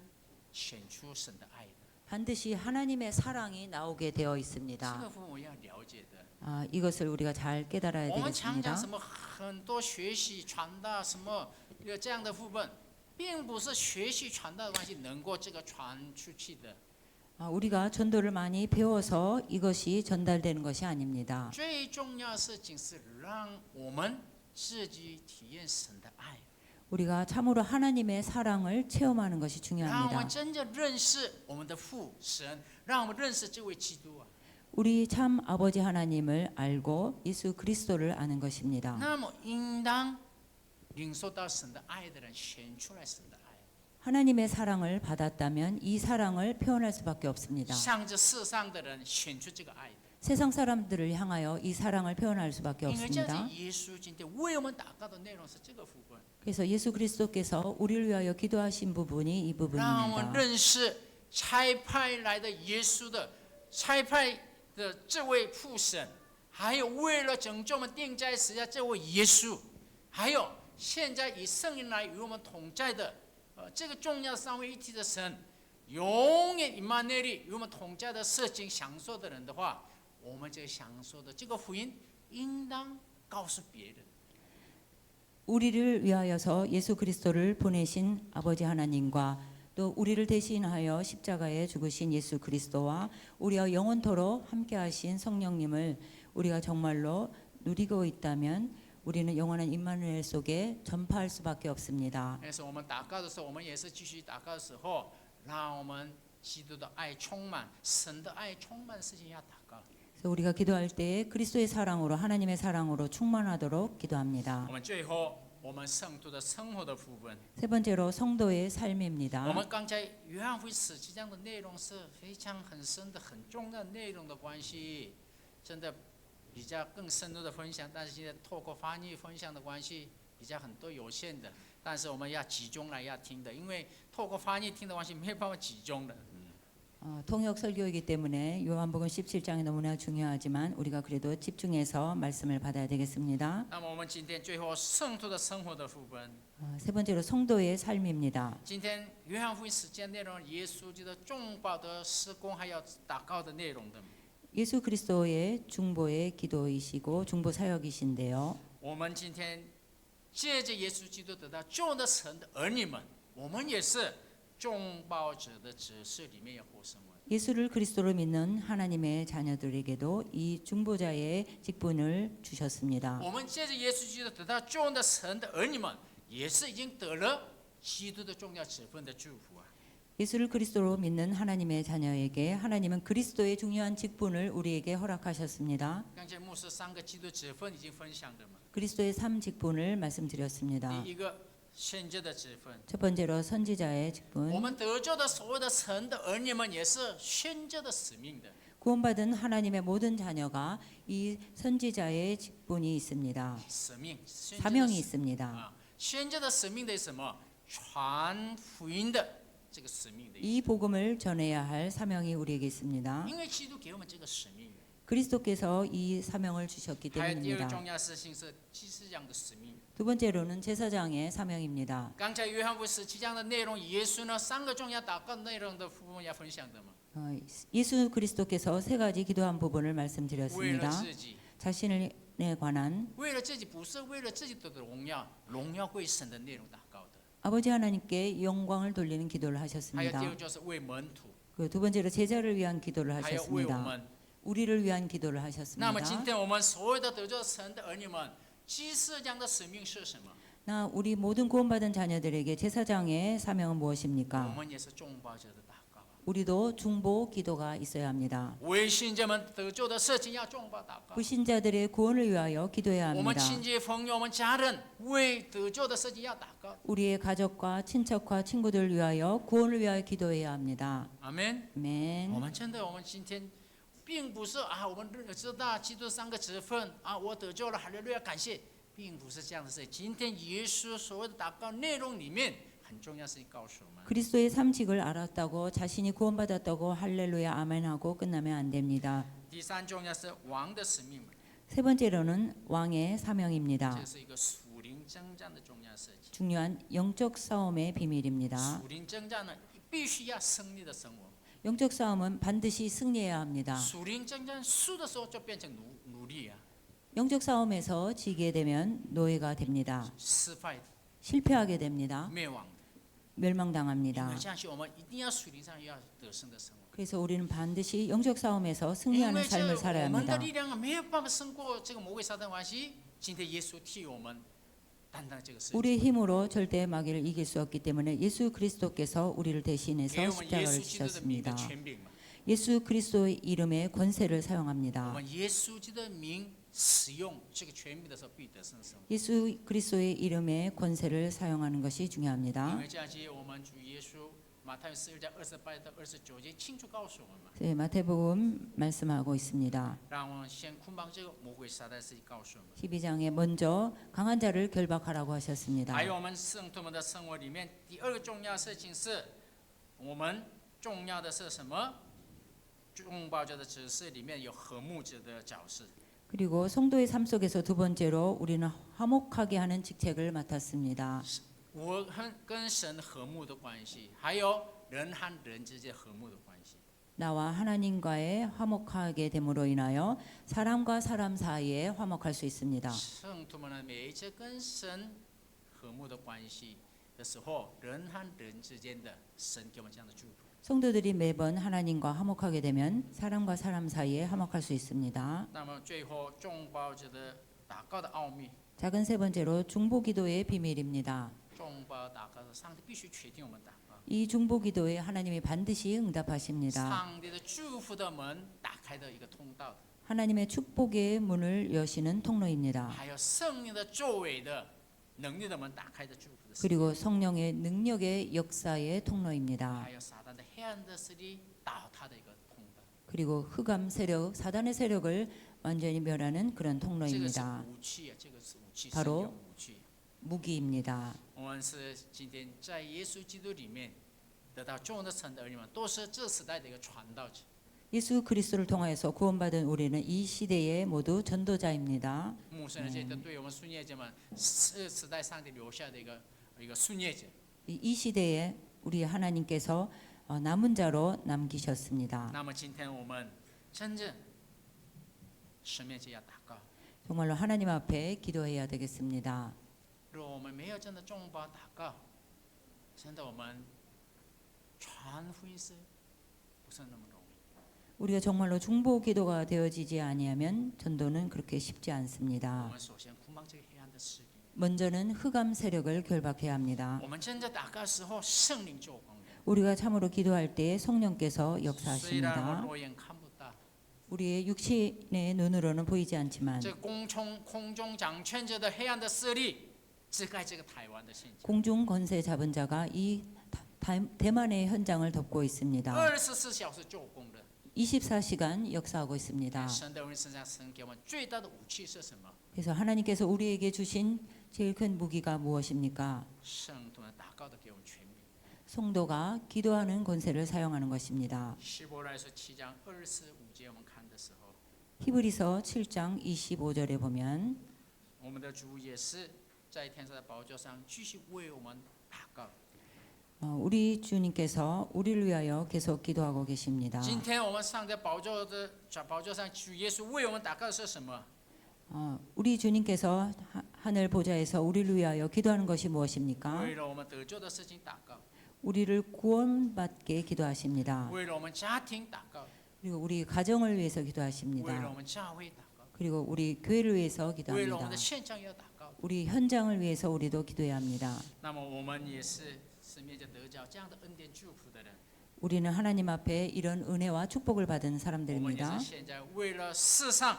显出神的爱的， 반드시 하나님의 사랑이 나오게 되어 这 있습니다. 个部分我要了解的。 이것을 우리가 잘 깨달아야 我们常讲 되겠습니다. 什么很多学习传达什么这样的部分，并不是学习传达的关系能够这个传出去的。 우리가 전도를 많이 배워서 이것이 전달되는 것이 아닙니다. 最重要的事情是让我们自己体验神的爱， 우리가 참으로 하나님의 사랑을 체험하는 것이 让我们 중요합니다. 真正认识我们的父神，让我们认识这位基督啊。 우리 참 아버지 하나님을 알고 예수 그리스도를 아는 것입니다. 那么应当领受到神的爱的人，显出来神的爱， 하나님의 사랑을 받았다면 이 사랑을 표현할 수밖에 없습니다. 向着世上的人显出这个爱。 세상 사람들을 향하여 이 사랑을 표현할 수밖에 因为这 없습니다. 是耶稣今天为我们祷告的内容是这个部分， 그래서 예수 그리스도께서 우리를 위하여 기도하신 부분이 이 让我们 부분입니다. 认识差派来的耶稣的差派的这位父神，还有为了拯救我们钉在十字架这位耶稣，还有现在以圣灵来与我们同在的，这个重要三位一体的神，永远以马内利与我们同在的事情享受的人的话，我们这个享受的这个福音，应当告诉别人。 우리를 위하여서 예수 그리스도를 보내신 아버지 하나님과 또 우리를 대신하여 십자가에 죽으신 예수 그리스도와 우리와 영원토록 함께하신 성령님을 우리가 정말로 누리고 있다면 우리는 영원한 임마누엘 속에 전파할 수밖에 없습니다. 但是我们祷告的时候，我们也是继续祷告的时候，让我们基督的爱充满，神的爱充满事情要祷告。 그래서 우리가 기도할 때 그리스도의 사랑으로 하나님의 사랑으로 충만하도록 기도합니다. 我们最后，我们圣徒的生活的部分， 세 번째로 성도의 我 삶입니다. 们刚才约翰福音17章的内容是非常很深的、很重要的内容的关系，真的比较更深入的分享。但是现在透过翻译分享的关系，比较很多有限的，但是我们要集中来要听的，因为透过翻译听的关系没有办法集中的。 통역 설교이기 때문에 요한복음 17장이 너무나 중요하지만 우리가 그래도 집중해서 말씀을 받아야 되겠습니다. 那么我们今天最后圣徒的生活的部分， 세 번째로 성도의 삶입니다. 今天约翰福音10节内容，耶稣基督中保的施工还有祷告的内容的。 예수 그리스도의 중보의 기도이시고 중보 사역이신데요. 我们今天借着耶稣基督得到救的神的儿女们，我们也是中保者的指示里面要活生活。 예수를 그리스도로 믿는 하나님의 자녀들에게도 이 중보자의 직분을 주셨습니다. 我们借着耶稣基督得到救的神的儿女们，也是已经得了基督的重要职分的祝福啊。 예수를 그리스도로 믿는 하나님의 자녀에게 하나님은 그리스도의 중요한 직분을 우리에게 허락하셨습니다. 刚才牧师3个基督职分已经分享的嘛。 그리스도의 3직분을 말씀드렸습니다. 第一个先知的职分， 첫 번째로 선지자의 我 직분, 们得救的所有的神的儿女们也是先知的使命的。 구원받은 하나님의 모든 자녀가 이 선지자의 직분이 있습니다. 使命，先知的 사명이 使 있습니다. 啊，先知的使命的什么？传福音的这个使命的意 이 복음을 전해야 할 사명이 우리에게 있습니다. 思，因为基督给我们这个使命。 그리스도께서 이 사명을 주셨기 还有第二个 때문입니다. 重要事情是祭司长的使命。 두 번째로는 제사장의 사명입니다. 刚才约翰福音17章的内容，耶稣呢3个重要祷告内容的部分要分享的嘛。 예수 그리스도께서 세 가지 기도한 부분을 为了 말씀드렸습니다. 自己， 자신에 관한 为了自己，不是为了自己得的荣耀，荣耀归神的内容祷告的。 아버지 하나님께 영광을 돌리는 기도를 还有第 하셨습니다. 二就是为门徒， 그 두 번째로 제자를 위한 기도를 还有为我 하셨습니다. 们。 우리를 위한 기도를 那么 하셨습니다. 今天我们所有的得救神的儿女们，祭司长的使命是什么？ 나 우리 모든 구원받은 자녀들에게 제사장의 사명은 我 무엇입니까? 们也是众保者的祷告。 우리도 중보 기도가 있어야 합니다. 为信者们得救的事情要众保祷告。 불신자들의 구원을 위하여 기도해야 我们 합니다. 亲戚朋友、我们家人为得救的事情要祷告。 우리의 가족과 친척과 친구들을 위하여 구원을 위하여 기도해야 합니다. 阿门。 아멘. 我们真的，我们今天并不是啊，我们知道基督3个职分啊，我得救了，哈利路亚，感谢，并不是这样的事。今天耶稣所谓的祷告内容里面，很重要的事情告诉我们。 그리스도의 삼직을 알았다고 자신이 구원받았다고 할렐루야 아멘하고 끝나면 안 됩니다. 第3重要是王的使命， 세 번째로는 왕의 这 사명입니다. 是一个属灵征战的重要事情。 중요한 영적 싸움의 비밀입니다. 属灵征战呢，必须要胜利的生活。 영적 싸움은 반드시 승리해야 합니다. 属灵征战输的时候就变成奴隶啊， 영적 싸움에서 지게 되면 노예가 됩니다. 失败的、 실패하게 됩니다. 灭亡的。因 멸망당합니다. 为这样去，我们一定要属灵上要得胜的生活。 그래서 우리는 반드시 영적 싸움에서 因 승리하는 为这 삶을 살아야 我们的 합니다. 力量没有办法胜过这个魔鬼撒旦关系。今天耶稣替我们担当这个事情， 우리의 힘으로 절대 마귀를 이길 수 없기 때문에 예수 그리스도께서 우리를 给 대신해서 我们耶 십자가를 稣基督的名的 지셨습니다. 权柄嘛。 예수 그리스도의 이름의 권세를 我 사용합니다. 们耶稣基督的名使用这个权柄的时候，必得胜生活。 예수 그리스도의 이름의 권세를 사용하는 것이 因 중요합니다. 为这样去，我们主耶稣马太11章28到29节清楚告诉我们嘛， 네, 마태복음 말씀하고 있습니다. 让我们先捆绑这个魔鬼撒旦的事情告诉我们。 12장에 먼저 강한 자를 결박하라고 하셨습니다. 还有我们圣徒们的生活里面，第二个重要事情是，我们重要的是什么？众保者的指示里面有和睦者的角色。 그리고 성도의 삶 속에서 두 번째로 우리는 화목하게 하는 직책을 맡았습니다. 我跟神和睦的关系，还有人和人之间和睦的关系。 나와 하나님과의 화목하게 됨으로 인하여 사람과 사람 사이에 화목할 수 있습니다. 圣徒们呢，每一次跟神和睦的关系的时候，人和人之间的神给我们这样的祝福。 성도들이 매번 하나님과 화목하게 되면 사람과 사람 사이에 화목할 수 있습니다. 那么最后众保者的祷告的奥秘， 작은 세 번째로 중보기도의 비밀입니다. 众保祷告的上帝必须确定我们祷告。 이 중보기도에 하나님이 반드시 응답하십니다. 上帝的祝福的门打开的一个通道， 하나님의 축복의 문을 여시는 통로입니다. 还有圣灵的作为的能力的门打开的祝福的时， 그리고 성령의 능력의 역사의 통로입니다. 还有撒旦的黑暗的势力倒塌的一个通道。 그리고 흑암 세력, 사단의 세력을 완전히 멸하는 그런 这个是 통로입니다. 武器啊，这个是武器， 바로 是有武器。 무기입니다. 我们是今天在耶稣基督里面得到救恩的神的儿女们，都是这时代的一个传道者。 예수 그리스도를 통하여서 구원받은 우리는 이 시대의 모두 전도자입니다. 牧师呢，这都对我们顺业者们是时代上帝留下的一个顺业者。 이 시대에 우리 하나님께서 남은 자로 남기셨습니다. 那么今天我们真正神面前要祷告， 정말로 하나님 앞에 기도해야 되겠습니다. 如果我们没有真的众宝祷告，真的我们传福音是不是那么容易？ 우리가 정말로 중보 기도가 되어지지 아니하면 전도는 그렇게 쉽지 我 않습니다. 们首先捆绑这个黑暗的势力。 먼저는 흑암 세력을 결박해야 합니다. 我们真正祷告的时候，圣灵做工的。 우리가 참으로 기도할 때 성령께서 虽然我 역사하십니다. 肉眼看不到， 우리의 육신의 눈으로는 보이지 않지만 这空中掌权者的黑暗的势力遮盖这个台湾的现象。 공중 권세 잡은 자가 이 대만의 현장을 덮고 있습니다. 24小时做工的。 24시간 역사하고 있습니다. 神的儿女身上，神给我们最大的武器是什么？ 그래서 하나님께서 우리에게 주신 제일 큰 무기가 무엇입니까? 圣徒们祷告的给我们权柄。 성도가 기도하는 권세를 사용하는 것입니다. 希伯来书7章25节我们看的时候， 히브리서 7장 25절에 보면 我们的主也是在天上的宝座上继续为我们祷告。 우리 주님께서 우리를 위하여 계속 기도하고 계십니다. 今天我们上在宝座上，主耶稣为我们祷告的是什么？ 우리 주님께서 하늘 보좌에서 우리를 위하여 기도하는 것이 무엇입니까? 为了我们得救的事情祷告， 우리를 구원받게 기도하십니다. 为了我们家庭祷告， 그리고 우리 가정을 위해서 为了 기도하십니다. 我们教会祷告， 그리고 우리 교회를 위해서 为了我 기도합니다. 们的现象要祷告。 우리 현장을 위해서 우리도 기도해야 합니다. 那么我们也是神面前得着这样的恩典祝福的人。 우리는 하나님 앞에 이런 은혜와 축복을 받은 我们也 사람들입니다. 是现在为了世上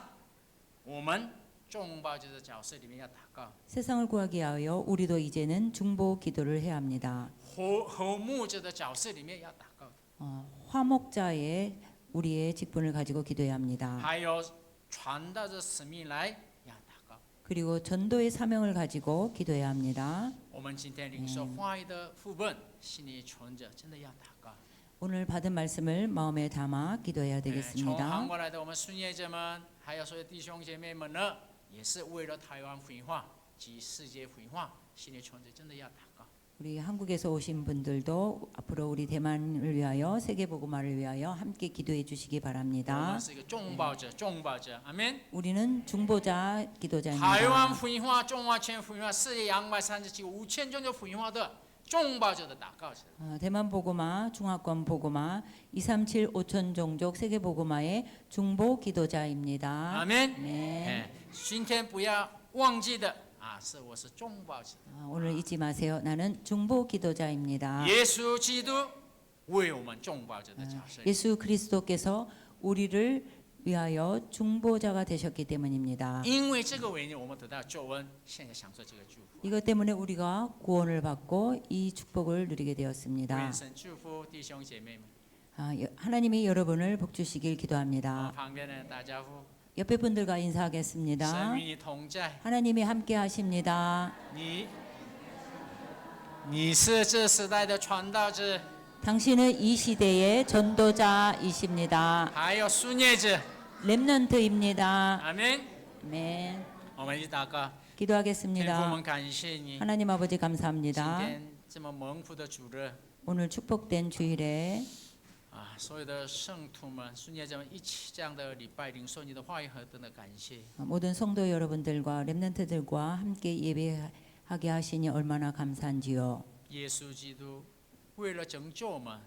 我们众宝者的角色里面要祷告， 세상을 구하기 위하여 우리도 이제는 중보 기도를 해야 합니다. 和睦者的角色里面要祷告， 화목자의 우리의 직분을 가지고 기도해야 합니다. 还有传道的使命来要祷告。 그리고 전도의 사명을 가지고 기도해야 합니다. 我们今天领受话语的副本，心里存着，真的要祷告。 오늘 받은 말씀을 마음에 담아 기도해야 从韩 되겠습니다. 国来的我们顺业者们，还有所有弟兄姐妹们呢，也是为了台湾福音化及世界福音化，心里存着，真的要祷告。 우리 한국에서 오신 분들도 앞으로 우리 대만을 위하여 세계복음화를 위하여 함께 기도해 주시기 我 바랍니다. 们是一个众宝者，众宝者，阿门。 우리는 중보자 台湾 기도자입니다. 福音化、中华全福音化、世界237、5000宗教福音化的众宝者的祷告者。 대만 복음화, 중화권 복음화, 237 5천 종족 세계 복음화의 중보 기도자입니다. 阿门。 네. 哎，今天不要忘记的啊，是我是众宝者。 오늘 잊지 마세요. 나는 중보 기도자입니다. 耶稣基督为我们众宝者的角色。 예수 그리스도께서 우리를 위하여 중보자가 되셨기 때문입니다. 因为这个原因，我们得到救恩，现在享受这个祝福。 이것 때문에 우리가 구원을 받고 이 축복을 누리게 愿 되었습니다. 神祝福弟兄姐妹们。 하나님이 여러분을 복 주시길 기도합니다. 旁边的大家呼， 옆에 분들과 神 인사하겠습니다. 与你同在。 하나님이 함께 하십니다. 你是这时代的传道者， 당신은 이 시대의 전도자이십니다. 还有顺业者。 렘넌트입니다. 阿门。 아멘. 我们一起祷告，天父，我 기도하겠습니다. 们感谢你， 하나님 아버지 今 감사합니다. 天这么蒙福的主日 오늘 축복된 주일에 啊，所有的圣徒们、顺业者们一起这样的礼拜领受你的话语何等的感谢！ 모든 성도 여러분들과 렘넌트들과 함께 예배하게 하시니 얼마나 감사한지요. 耶稣基督为了拯救我们，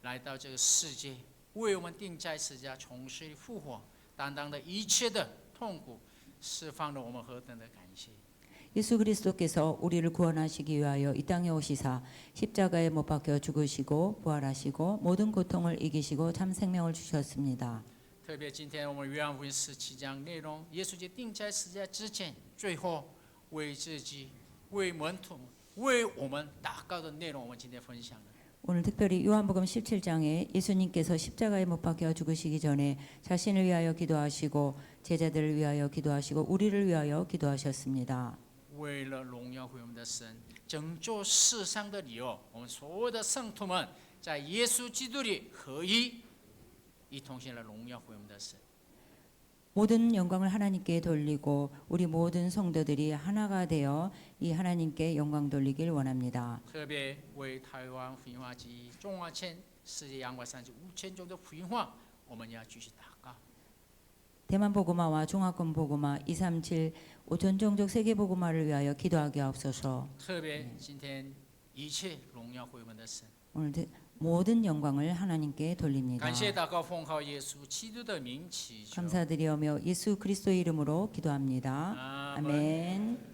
来到这个世界，为我们定在十字架从死里复活，担当的一切的痛苦，释放了我们何等的感谢！ 예수 그리스도께서 우리를 구원하시기 위하여 이 땅에 오시사 십자가에 못 박혀 죽으시고 부활하시고 모든 고통을 이기시고 참 생명을 주셨습니다. 特别今天我们约翰福音17章内容，耶稣就定在十字架之前，最后为自己、为门徒、为我们祷告的内容，我们今天分享了。 오늘 특별히 요한복음 17장에 예수님께서 십자가에 못 박혀 죽으시기 전에 자신을 위하여 기도하시고 제자들을 위하여 기도하시고 우리를 위하여 기도하셨습니다. 为了荣耀回我们的神，拯救世上的理由，我们所有的圣徒们在耶稣基督里合一，一同献了荣耀归我们的神。 모든 영광을 하나님께 돌리고 우리 모든 성도들이 하나가 되어 이 하나님께 영광 돌리길 원합니다. 特别为台湾福音化及中华签世界235千中的福音化，我们要继续祷告。 대만 복음화와 중화권 복음화 237 5천 종족 세계 복음화를 위하여 기도하게 하옵소서. 特别今天一切荣耀归我们的神。 오늘 모든 영광을 하나님께 돌립니다. 感谢祷告奉靠耶稣基督的名祈求。 감사드리오며 예수 그리스도의 이름으로 기도합니다. 아멘. 아멘.